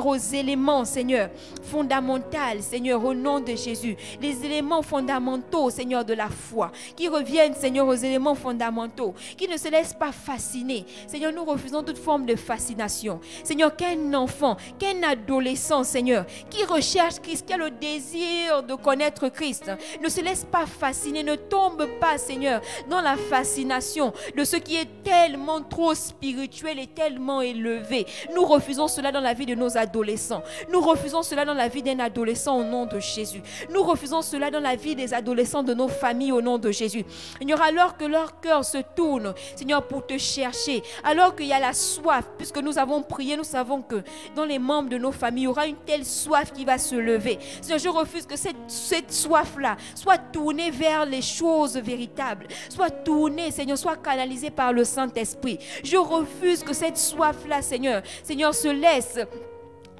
aux éléments, Seigneur, fondamentaux, Seigneur, au nom de Jésus, les éléments fondamentaux, Seigneur, de la foi, qui reviennent, Seigneur, aux éléments fondamentaux, qui ne se laissent pas fasciner. Seigneur, nous refusons toute forme de fascination. Seigneur, qu'un enfant, qu'un adolescent, Seigneur, qui recherche Christ, qui a le désir de connaître Christ, ne se laisse pas fasciner, ne tombe pas, Seigneur, dans la fascination de ce qui est tellement trop spirituel et tellement élevé. Nous refusons cela dans la vie de nos adolescents. Nous refusons cela dans la vie d'un adolescent au nom de Jésus. Nous refusons cela dans la vie des adolescents de nos familles au nom de Jésus. Seigneur, alors que leur cœur se tourne, Seigneur, pour te chercher, alors qu'il y a la soif, puisque nous avons prié, nous savons que dans les membres de nos familles, il y aura une telle soif qui va se lever. Seigneur, je refuse que cette soif-là soit tournée vers les choses véritables, soit tournée, Seigneur, soit canalisée par le Saint-Esprit. Je refuse que cette soif-là, Seigneur, se laisse,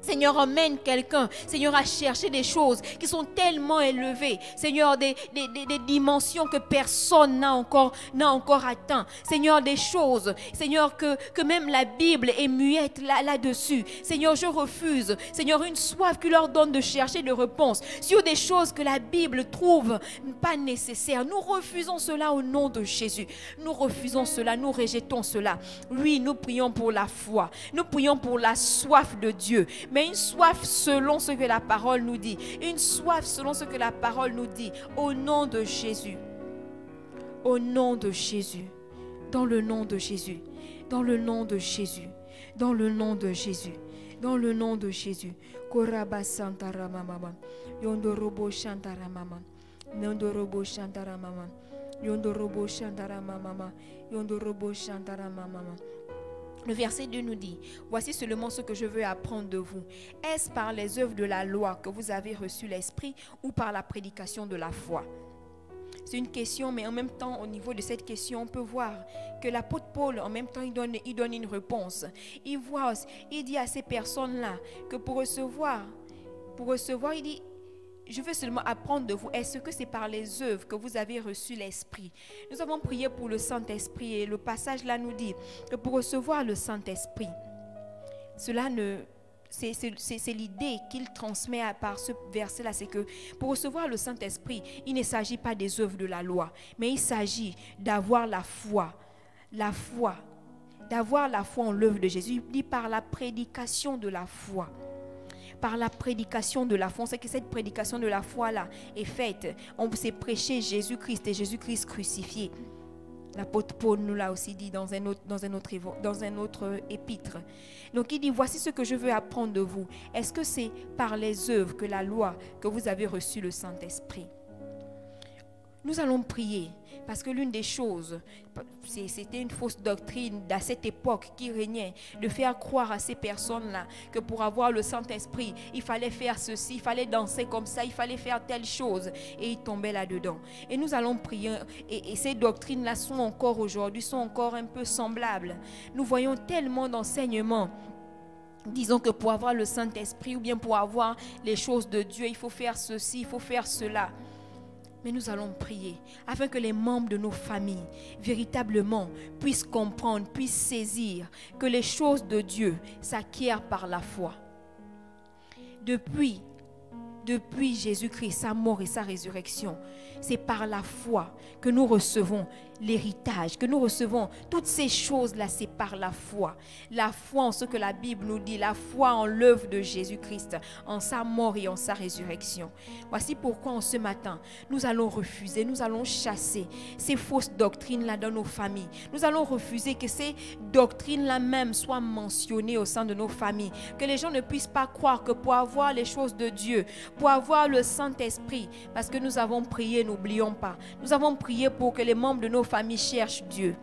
Seigneur, emmène quelqu'un, Seigneur, à chercher des choses qui sont tellement élevées, Seigneur, des dimensions que personne n'a encore atteint. Seigneur, des choses, Seigneur, que même la Bible est muette là-dessus. Seigneur, je refuse, Seigneur, une soif qui leur donne de chercher des réponses sur des choses que la Bible trouve pas nécessaires. Nous refusons cela au nom de Jésus. Nous refusons cela, nous rejetons cela. Oui, nous prions pour la foi. Nous prions pour la soif de Dieu. Mais une soif selon ce que la parole nous dit. Une soif selon ce que la parole nous dit. Au nom de Jésus. Au nom de Jésus. Dans le nom de Jésus. Dans le nom de Jésus. Dans le nom de Jésus. Dans le nom de Jésus. Koraba Santara Mama. Yondorobo Shantara Mama. Yondorobo Shantara Mama. Yondorobo Shantara Mama. Yondorobo Shantara Mama. Le verset 2 nous dit, voici seulement ce que je veux apprendre de vous. Est-ce par les œuvres de la loi que vous avez reçu l'Esprit ou par la prédication de la foi? C'est une question, mais en même temps, au niveau de cette question, on peut voir que l'apôtre Paul, en même temps, il donne une réponse. Il dit à ces personnes-là que pour recevoir, il dit, je veux seulement apprendre de vous. Est-ce que c'est par les œuvres que vous avez reçu l'Esprit? Nous avons prié pour le Saint-Esprit et le passage là nous dit que pour recevoir le Saint-Esprit, c'est l'idée qu'il transmet par ce verset-là, c'est que pour recevoir le Saint-Esprit, il ne s'agit pas des œuvres de la loi, mais il s'agit d'avoir la foi, d'avoir la foi en l'œuvre de Jésus. Il dit par la prédication de la foi. Par la prédication de la foi. On sait que cette prédication de la foi-là est faite. On s'est prêché Jésus-Christ et Jésus-Christ crucifié. L'apôtre Paul nous l'a aussi dit dans un autre épître. Donc il dit, voici ce que je veux apprendre de vous. Est-ce que c'est par les œuvres que la loi que vous avez reçu le Saint-Esprit? Nous allons prier parce que l'une des choses, c'était une fausse doctrine à cette époque qui régnait, de faire croire à ces personnes-là que pour avoir le Saint-Esprit, il fallait faire ceci, il fallait danser comme ça, il fallait faire telle chose, et ils tombaient là-dedans. Et nous allons prier, et ces doctrines-là sont encore aujourd'hui, sont encore un peu semblables. Nous voyons tellement d'enseignements. Disons que pour avoir le Saint-Esprit ou bien pour avoir les choses de Dieu, il faut faire ceci, il faut faire cela. Mais nous allons prier afin que les membres de nos familles véritablement puissent comprendre, puissent saisir que les choses de Dieu s'acquièrent par la foi. Depuis Jésus-Christ, sa mort et sa résurrection, c'est par la foi que nous recevons l'héritage, que nous recevons toutes ces choses-là, c'est par la foi. La foi en ce que la Bible nous dit, la foi en l'œuvre de Jésus-Christ, en sa mort et en sa résurrection. Voici pourquoi en ce matin, nous allons refuser, nous allons chasser ces fausses doctrines-là dans nos familles. Nous allons refuser que ces doctrines-là même soient mentionnées au sein de nos familles. Que les gens ne puissent pas croire que pour avoir les choses de Dieu, pour avoir le Saint-Esprit, parce que nous avons prié, n'oublions pas, nous avons prié pour que les membres de nos familles cherchent Dieu.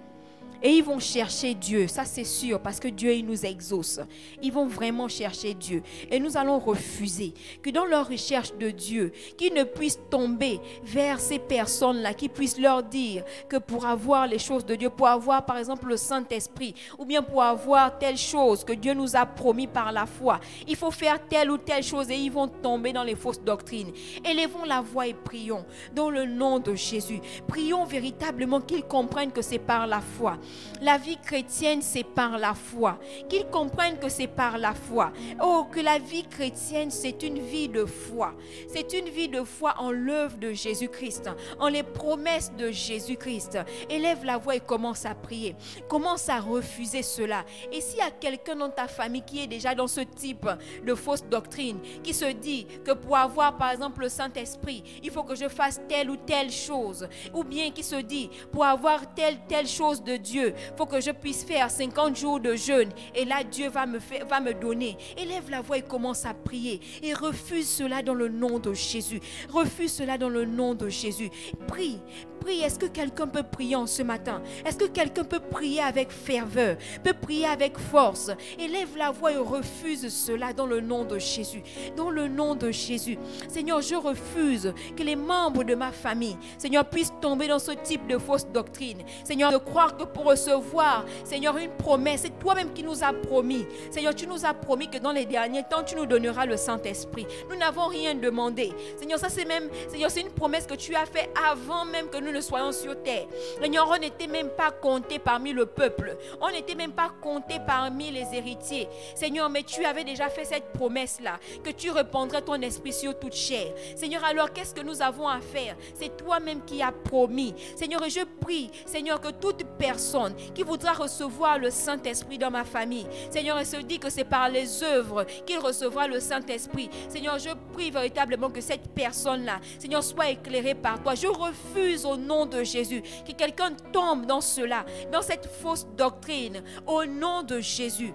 Et ils vont chercher Dieu, ça c'est sûr, parce que Dieu, il nous exauce. Ils vont vraiment chercher Dieu. Et nous allons refuser que dans leur recherche de Dieu, qu'ils ne puissent tomber vers ces personnes-là, qui puissent leur dire que pour avoir les choses de Dieu, pour avoir par exemple le Saint-Esprit, ou bien pour avoir telle chose que Dieu nous a promis par la foi, il faut faire telle ou telle chose, et ils vont tomber dans les fausses doctrines. Élevons la voix et prions dans le nom de Jésus. Prions véritablement qu'ils comprennent que c'est par la foi. La vie chrétienne, c'est par la foi. Qu'ils comprennent que c'est par la foi. Oh, que la vie chrétienne, c'est une vie de foi. C'est une vie de foi en l'œuvre de Jésus-Christ, en les promesses de Jésus-Christ. Élève la voix et commence à prier. Commence à refuser cela. Et s'il y a quelqu'un dans ta famille qui est déjà dans ce type de fausse doctrine, qui se dit que pour avoir par exemple le Saint-Esprit, il faut que je fasse telle ou telle chose, ou bien qui se dit pour avoir telle chose de Dieu, il faut que je puisse faire 50 jours de jeûne et là Dieu va me donner. Élève la voix et commence à prier et refuse cela dans le nom de Jésus. Refuse cela dans le nom de Jésus. Prie. Prie, est-ce que quelqu'un peut prier en ce matin? Est-ce que quelqu'un peut prier avec ferveur, peut prier avec force? Élève la voix et refuse cela dans le nom de Jésus. Dans le nom de Jésus. Seigneur, je refuse que les membres de ma famille, Seigneur, puissent tomber dans ce type de fausse doctrine. Seigneur, de croire que pour recevoir, Seigneur, une promesse, c'est toi-même qui nous as promis. Seigneur, tu nous as promis que dans les derniers temps, tu nous donneras le Saint-Esprit. Nous n'avons rien demandé. Seigneur, ça c'est même, Seigneur, c'est une promesse que tu as faite avant même que nous ne soyons sur terre. Seigneur, on n'était même pas compté parmi le peuple. On n'était même pas compté parmi les héritiers. Seigneur, mais tu avais déjà fait cette promesse-là, que tu répandrais ton esprit sur toute chair. Seigneur, alors qu'est-ce que nous avons à faire? C'est toi-même qui as promis. Seigneur, et je prie, Seigneur, que toute personne qui voudra recevoir le Saint-Esprit dans ma famille, Seigneur, elle se dit que c'est par les œuvres qu'il recevra le Saint-Esprit. Seigneur, je prie véritablement que cette personne-là, Seigneur, soit éclairée par toi. Je refuse au nom de Jésus que quelqu'un tombe dans cela, dans cette fausse doctrine, au nom de Jésus.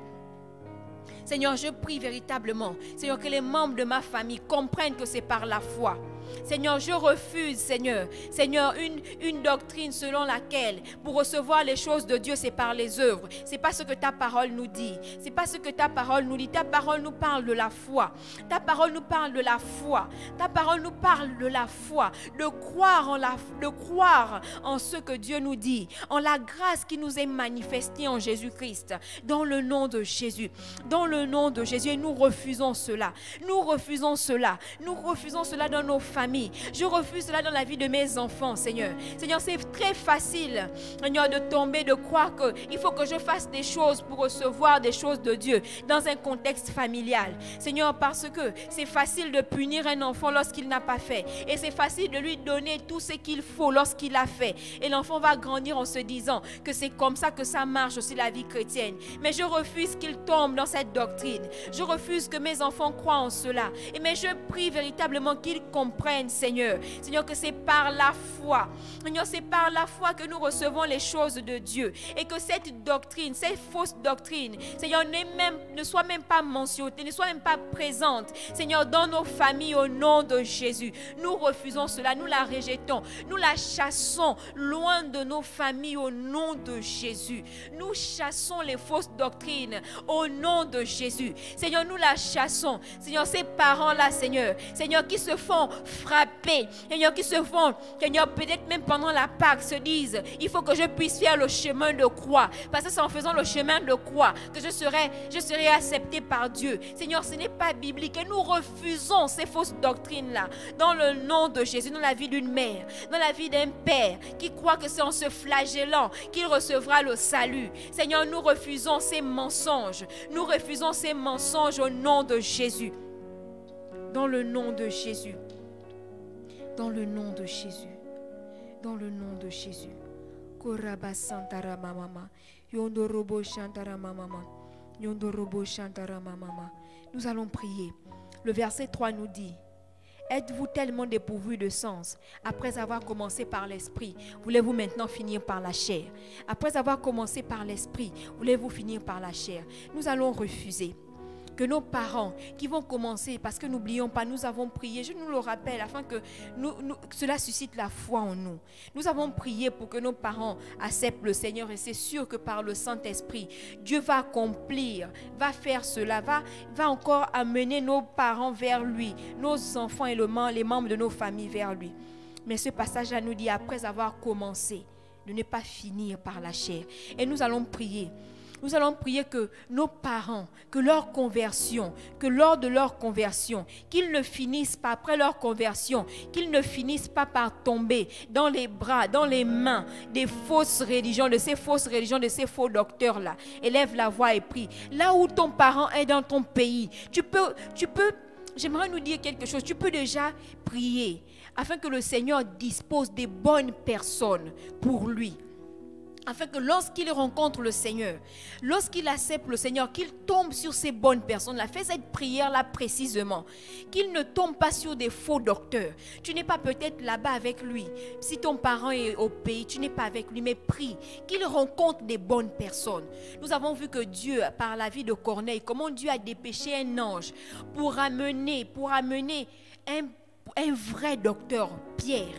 Seigneur, je prie véritablement, Seigneur, que les membres de ma famille comprennent que c'est par la foi. Seigneur, je refuse, Seigneur, une doctrine selon laquelle pour recevoir les choses de Dieu, c'est par les œuvres. C'est pas ce que ta parole nous dit. C'est pas ce que ta parole nous dit. Ta parole nous parle de la foi. Ta parole nous parle de la foi. Ta parole nous parle de la foi, de croire en ce que Dieu nous dit, en la grâce qui nous est manifestée en Jésus-Christ, dans le nom de Jésus. Dans le nom de Jésus, et nous refusons cela. Nous refusons cela. Nous refusons cela dans nos familles. Je refuse cela dans la vie de mes enfants, Seigneur. Seigneur, c'est très facile, Seigneur, de tomber, de croire qu'il faut que je fasse des choses pour recevoir des choses de Dieu dans un contexte familial. Seigneur, parce que c'est facile de punir un enfant lorsqu'il n'a pas fait. Et c'est facile de lui donner tout ce qu'il faut lorsqu'il a fait. Et l'enfant va grandir en se disant que c'est comme ça que ça marche aussi la vie chrétienne. Mais je refuse qu'il tombe dans cette doctrine. Je refuse que mes enfants croient en cela. Mais je prie véritablement qu'ils comprennent, Seigneur. Seigneur, que c'est par la foi. Seigneur, c'est par la foi que nous recevons les choses de Dieu. Et que cette doctrine, cette fausse doctrine, Seigneur, ne soit même pas mentionnée, ne soit même pas présente, Seigneur, dans nos familles au nom de Jésus. Nous refusons cela, nous la rejetons, nous la chassons loin de nos familles au nom de Jésus. Nous chassons les fausses doctrines au nom de Jésus. Seigneur, nous la chassons. Seigneur, ces parents-là, Seigneur, qui se font frapper, Seigneur, qui se font, Seigneur, peut-être même pendant la Pâque, se disent, il faut que je puisse faire le chemin de croix, parce que c'est en faisant le chemin de croix que je serai accepté par Dieu. Seigneur, ce n'est pas biblique et nous refusons ces fausses doctrines-là dans le nom de Jésus, dans la vie d'une mère, dans la vie d'un père qui croit que c'est en se flagellant qu'il recevra le salut. Seigneur, nous refusons ces mensonges. Nous refusons ces mensonges au nom de Jésus. Dans le nom de Jésus. Dans le nom de Jésus. Dans le nom de Jésus. Koraba santara mama. Yondorobo shantara mama. Yondorobo shantara mama. Nous allons prier. Le verset 3 nous dit: êtes-vous tellement dépourvus de sens? Après avoir commencé par l'esprit, voulez-vous maintenant finir par la chair? Après avoir commencé par l'esprit, voulez-vous finir par la chair? Nous allons refuser que nos parents qui vont commencer, parce que n'oublions pas, nous avons prié, je nous le rappelle, afin que cela suscite la foi en nous. Nous avons prié pour que nos parents acceptent le Seigneur et c'est sûr que par le Saint-Esprit, Dieu va accomplir, va faire cela, va encore amener nos parents vers lui, nos enfants et les membres de nos familles vers lui. Mais ce passage-là nous dit, après avoir commencé, de ne pas finir par la chair. Et nous allons prier. Nous allons prier que nos parents, que leur conversion, que lors de leur conversion, qu'ils ne finissent pas, après leur conversion, qu'ils ne finissent pas par tomber dans les bras, dans les mains des fausses religions, de ces fausses religions, de ces faux docteurs-là. Élève la voix et prie. Là où ton parent est dans ton pays, tu peux, j'aimerais nous dire quelque chose, tu peux déjà prier afin que le Seigneur dispose des bonnes personnes pour lui. Afin que lorsqu'il rencontre le Seigneur, lorsqu'il accepte le Seigneur, qu'il tombe sur ces bonnes personnes-là. Fais cette prière-là précisément. Qu'il ne tombe pas sur des faux docteurs. Tu n'es pas peut-être là-bas avec lui. Si ton parent est au pays, tu n'es pas avec lui, mais prie. Qu'il rencontre des bonnes personnes. Nous avons vu que Dieu, par la vie de Corneille, comment Dieu a dépêché un ange pour amener un vrai docteur, Pierre.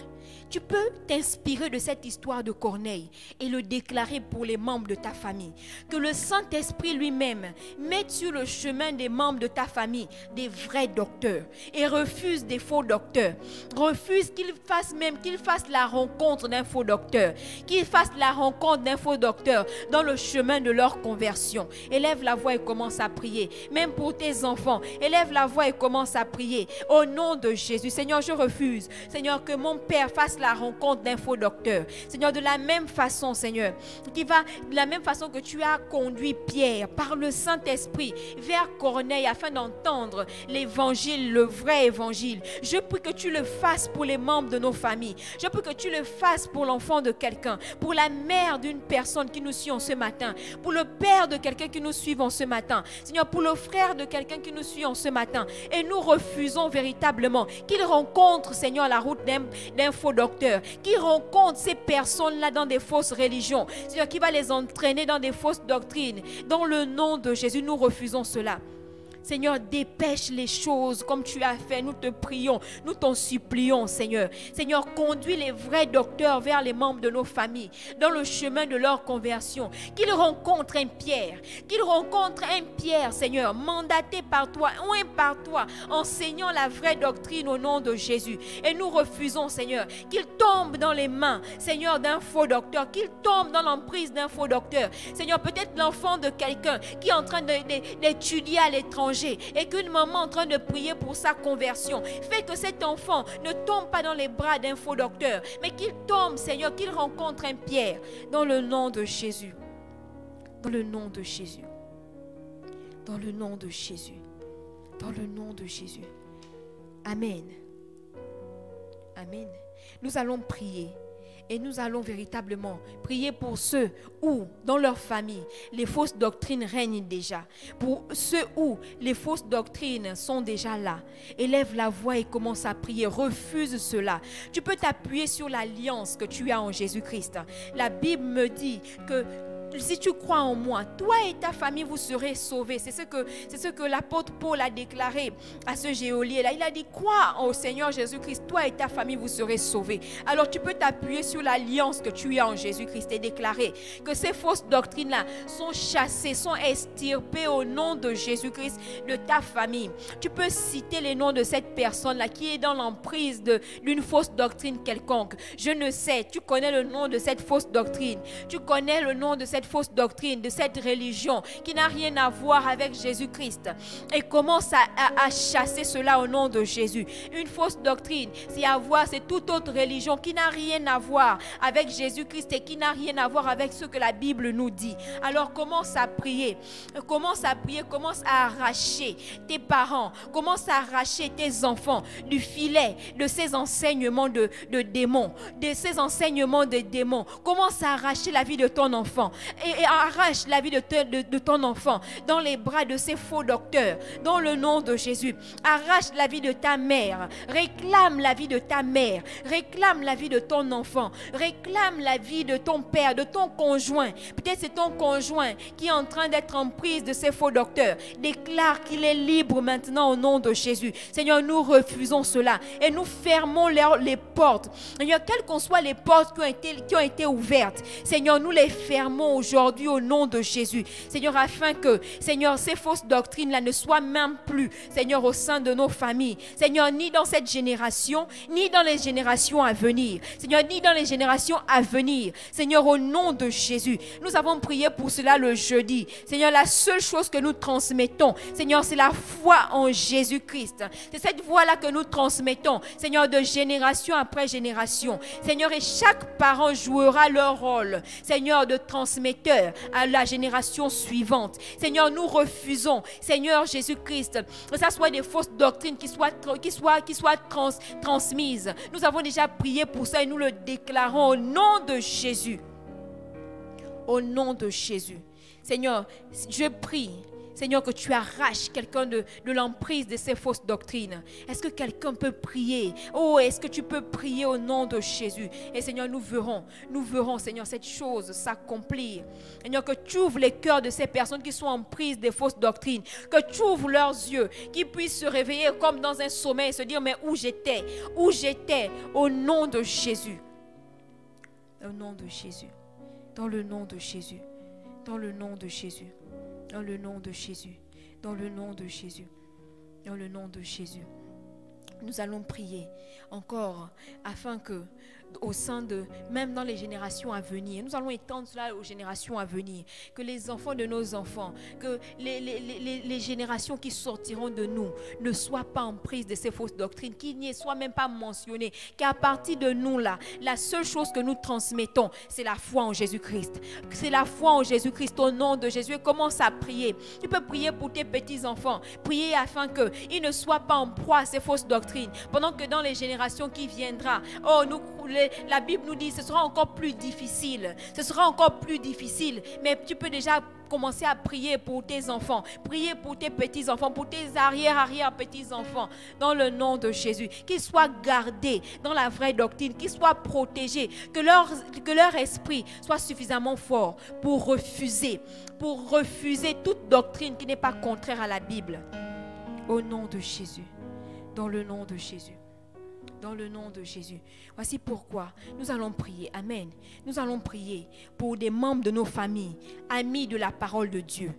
Tu peux t'inspirer de cette histoire de Corneille et le déclarer pour les membres de ta famille. Que le Saint-Esprit lui-même mette sur le chemin des membres de ta famille des vrais docteurs et refuse des faux docteurs. Refuse qu'ils fassent la rencontre d'un faux docteur. Qu'ils fassent la rencontre d'un faux docteur dans le chemin de leur conversion. Élève la voix et commence à prier. Même pour tes enfants, élève la voix et commence à prier. Au nom de Jésus, Seigneur, je refuse. Seigneur, que mon Père fasse la rencontre d'un faux docteur. Seigneur, de la même façon, Seigneur, de la même façon que tu as conduit Pierre par le Saint-Esprit vers Corneille afin d'entendre l'évangile, le vrai évangile. Je prie que tu le fasses pour les membres de nos familles. Je prie que tu le fasses pour l'enfant de quelqu'un, pour la mère d'une personne qui nous suit en ce matin, pour le père de quelqu'un qui nous suit en ce matin. Seigneur, pour le frère de quelqu'un qui nous suit en ce matin. Et nous refusons véritablement qu'il rencontre, Seigneur, la route d'un faux docteur, qui rencontre ces personnes-là dans des fausses religions, Seigneur, qui va les entraîner dans des fausses doctrines. Dans le nom de Jésus, nous refusons cela. Seigneur, dépêche les choses comme tu as fait. Nous te prions, nous t'en supplions, Seigneur. Seigneur, conduis les vrais docteurs vers les membres de nos familles, dans le chemin de leur conversion. Qu'ils rencontrent un Pierre, Seigneur, mandaté par toi, oint par toi, enseignant la vraie doctrine au nom de Jésus. Et nous refusons, Seigneur, qu'il tombe dans les mains, Seigneur, d'un faux docteur, qu'il tombe dans l'emprise d'un faux docteur. Seigneur, peut-être l'enfant de quelqu'un qui est en train d'étudier à l'étranger et qu'une maman est en train de prier pour sa conversion. Fais que cet enfant ne tombe pas dans les bras d'un faux docteur, mais qu'il tombe, Seigneur, qu'il rencontre un Pierre, dans le nom de Jésus. Dans le nom de Jésus. Dans le nom de Jésus. Dans le nom de Jésus. Amen. Amen. Nous allons prier. Et nous allons véritablement prier pour ceux où, dans leur famille, les fausses doctrines règnent déjà. Pour ceux où les fausses doctrines sont déjà là. Élève la voix et commence à prier. Refuse cela. Tu peux t'appuyer sur l'alliance que tu as en Jésus-Christ. La Bible me dit que si tu crois en moi, toi et ta famille, vous serez sauvés. C'est ce que l'apôtre Paul a déclaré à ce geôlier-là. Il a dit, crois au Seigneur Jésus-Christ, toi et ta famille, vous serez sauvés. Alors tu peux t'appuyer sur l'alliance que tu as en Jésus-Christ et déclarer que ces fausses doctrines-là sont chassées, sont extirpées au nom de Jésus-Christ de ta famille. Tu peux citer les noms de cette personne-là qui est dans l'emprise d'une fausse doctrine quelconque. Je ne sais, tu connais le nom de cette fausse doctrine. Tu connais le nom de cette fausse doctrine, de cette religion qui n'a rien à voir avec Jésus-Christ. Et commence à chasser cela au nom de Jésus. Une fausse doctrine, c'est toute autre religion qui n'a rien à voir avec Jésus-Christ et qui n'a rien à voir avec ce que la Bible nous dit. Alors commence à prier, commence à arracher tes parents, commence à arracher tes enfants du filet de ces enseignements de démons, de ces enseignements de démons. Commence à arracher la vie de ton enfant. Et arrache la vie de ton enfant dans les bras de ces faux docteurs, dans le nom de Jésus. Arrache la vie de ta mère, réclame la vie de ta mère, réclame la vie de ton enfant, réclame la vie de ton père, de ton conjoint. Peut-être c'est ton conjoint qui est en train d'être en prise de ces faux docteurs. Déclare qu'il est libre maintenant au nom de Jésus. Seigneur, nous refusons cela et nous fermons les portes. Seigneur, quelles qu'en soient les portes qui ont été ouvertes, Seigneur, nous les fermons aujourd'hui au nom de Jésus. Seigneur, afin que, Seigneur, ces fausses doctrines-là ne soient même plus, Seigneur, au sein de nos familles. Seigneur, ni dans cette génération, ni dans les générations à venir. Seigneur, ni dans les générations à venir. Seigneur, au nom de Jésus. Nous avons prié pour cela le jeudi. Seigneur, la seule chose que nous transmettons, Seigneur, c'est la foi en Jésus-Christ. C'est cette foi-là que nous transmettons, Seigneur, de génération après génération. Seigneur, et chaque parent jouera leur rôle, Seigneur, de transmetteur à la génération suivante. Seigneur, nous refusons, Seigneur Jésus-Christ, que ce soit des fausses doctrines qui soient transmises. Nous avons déjà prié pour ça et nous le déclarons au nom de Jésus. Au nom de Jésus. Seigneur, je prie, Seigneur, que tu arraches quelqu'un de l'emprise de ces fausses doctrines. Est-ce que quelqu'un peut prier? Oh, est-ce que tu peux prier au nom de Jésus? Et Seigneur, nous verrons, Seigneur, cette chose s'accomplir. Seigneur, que tu ouvres les cœurs de ces personnes qui sont en prise des fausses doctrines. Que tu ouvres leurs yeux, qu'ils puissent se réveiller comme dans un sommeil et se dire, mais où j'étais, au nom de Jésus. Au nom de Jésus. Dans le nom de Jésus. Dans le nom de Jésus. Dans le nom de Jésus, dans le nom de Jésus, dans le nom de Jésus. Nous allons prier encore afin que, au sein de, même dans les générations à venir, nous allons étendre cela aux générations à venir, que les enfants de nos enfants, que les générations qui sortiront de nous ne soient pas en prise de ces fausses doctrines, qu'ils n'y soient même pas mentionnés, qu'à partir de nous là, la seule chose que nous transmettons, c'est la foi en Jésus-Christ. C'est la foi en Jésus-Christ au nom de Jésus. Et commence à prier. Tu peux prier pour tes petits-enfants, prier afin qu'ils ne soient pas en proie à ces fausses doctrines, pendant que dans les générations qui viendront, la Bible nous dit que ce sera encore plus difficile. Ce sera encore plus difficile. Mais tu peux déjà commencer à prier pour tes enfants, prier pour tes petits-enfants, pour tes arrière-petits-enfants, dans le nom de Jésus. Qu'ils soient gardés dans la vraie doctrine, qu'ils soient protégés, que leur esprit soit suffisamment fort pour refuser toute doctrine qui n'est pas contraire à la Bible. Au nom de Jésus. Dans le nom de Jésus. Dans le nom de Jésus. Voici pourquoi nous allons prier. Amen. Nous allons prier pour des membres de nos familles, amis de la parole de Dieu,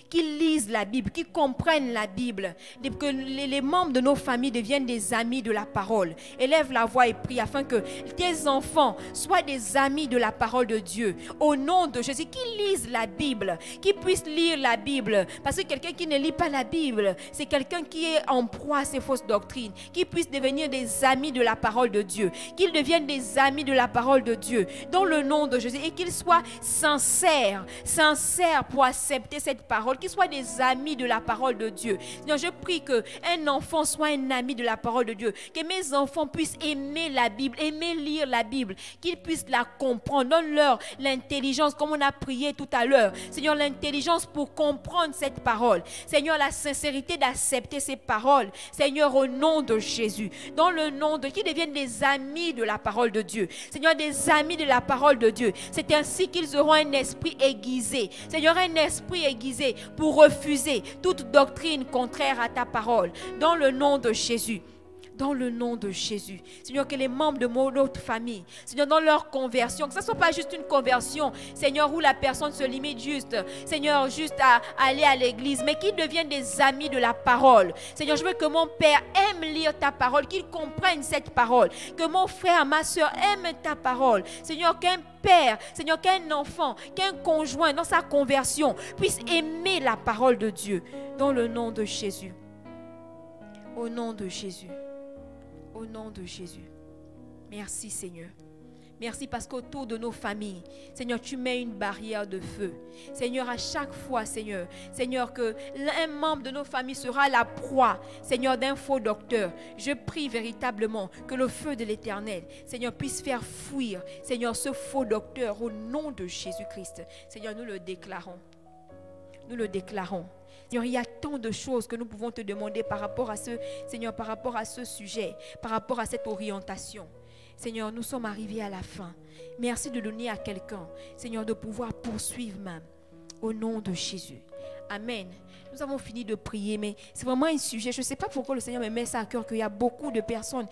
qui lisent la Bible, qui comprennent la Bible, que les membres de nos familles deviennent des amis de la parole. Élève la voix et prie afin que tes enfants soient des amis de la parole de Dieu. Au nom de Jésus, qui lisent la Bible, qui puissent lire la Bible. Parce que quelqu'un qui ne lit pas la Bible, c'est quelqu'un qui est en proie à ces fausses doctrines. Qui puissent devenir des amis de la parole de Dieu. Qu'ils deviennent des amis de la parole de Dieu. Dans le nom de Jésus. Et qu'ils soient sincères pour accepter cette parole. Qu'ils soient des amis de la parole de Dieu. Seigneur, je prie qu'un enfant soit un ami de la parole de Dieu. Que mes enfants puissent aimer la Bible, aimer lire la Bible. Qu'ils puissent la comprendre. Donne-leur l'intelligence, comme on a prié tout à l'heure. Seigneur, l'intelligence pour comprendre cette parole. Seigneur, la sincérité d'accepter ces paroles. Seigneur, au nom de Jésus. Dans le nom de... Qu'ils deviennent des amis de la parole de Dieu. Seigneur, des amis de la parole de Dieu. C'est ainsi qu'ils auront un esprit aiguisé. Seigneur, un esprit aiguisé pour refuser toute doctrine contraire à ta parole. Dans le nom de Jésus. Dans le nom de Jésus. Seigneur, que les membres de notre famille, Seigneur, dans leur conversion, que ce ne soit pas juste une conversion, Seigneur, où la personne se limite juste, Seigneur, juste à aller à l'église, mais qu'ils deviennent des amis de la parole. Seigneur, je veux que mon Père aime lire ta parole, qu'il comprenne cette parole, que mon frère, ma soeur aime ta parole. Seigneur, qu'un père, Seigneur, qu'un enfant, qu'un conjoint dans sa conversion puisse aimer la parole de Dieu. Dans le nom de Jésus. Au nom de Jésus. Au nom de Jésus. Merci Seigneur. Merci parce qu'autour de nos familles, Seigneur, tu mets une barrière de feu. Seigneur, à chaque fois, Seigneur, que l'un membre de nos familles sera la proie, Seigneur, d'un faux docteur. Je prie véritablement que le feu de l'Éternel, Seigneur, puisse faire fuir, Seigneur, ce faux docteur au nom de Jésus-Christ. Seigneur, nous le déclarons. Nous le déclarons. Seigneur, il y a tant de choses que nous pouvons te demander par rapport à ce, Seigneur, par rapport à ce sujet, par rapport à cette orientation. Seigneur, nous sommes arrivés à la fin. Merci de donner à quelqu'un, Seigneur, de pouvoir poursuivre même. Au nom de Jésus. Amen. Nous avons fini de prier, mais c'est vraiment un sujet. Je ne sais pas pourquoi le Seigneur me met ça à cœur, qu'il y a beaucoup de personnes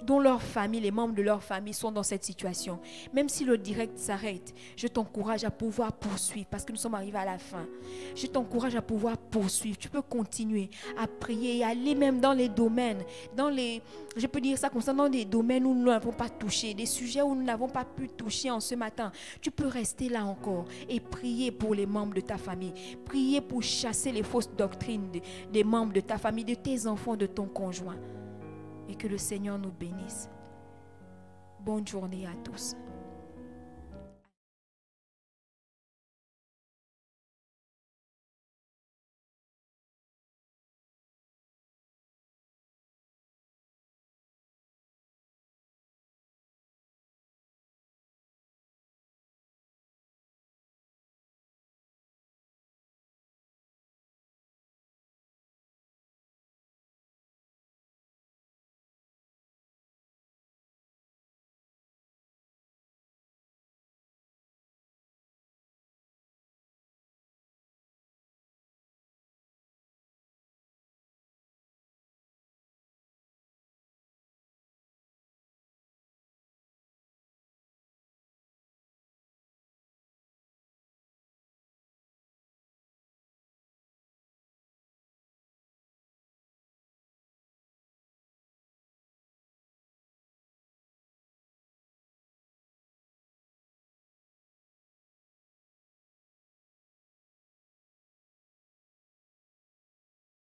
dont leur famille, les membres de leur famille sont dans cette situation. Même si le direct s'arrête, je t'encourage à pouvoir poursuivre parce que nous sommes arrivés à la fin. Je t'encourage à pouvoir poursuivre. Tu peux continuer à prier et aller même dans les domaines, je peux dire ça comme ça, dans des domaines où nous n'avons pas touché, des sujets où nous n'avons pas pu toucher en ce matin. Tu peux rester là encore et prier pour les membres de ta famille. Prier pour chasser les fausses doctrines des membres de ta famille, de tes enfants, de ton conjoint. Et que le Seigneur nous bénisse. Bonne journée à tous.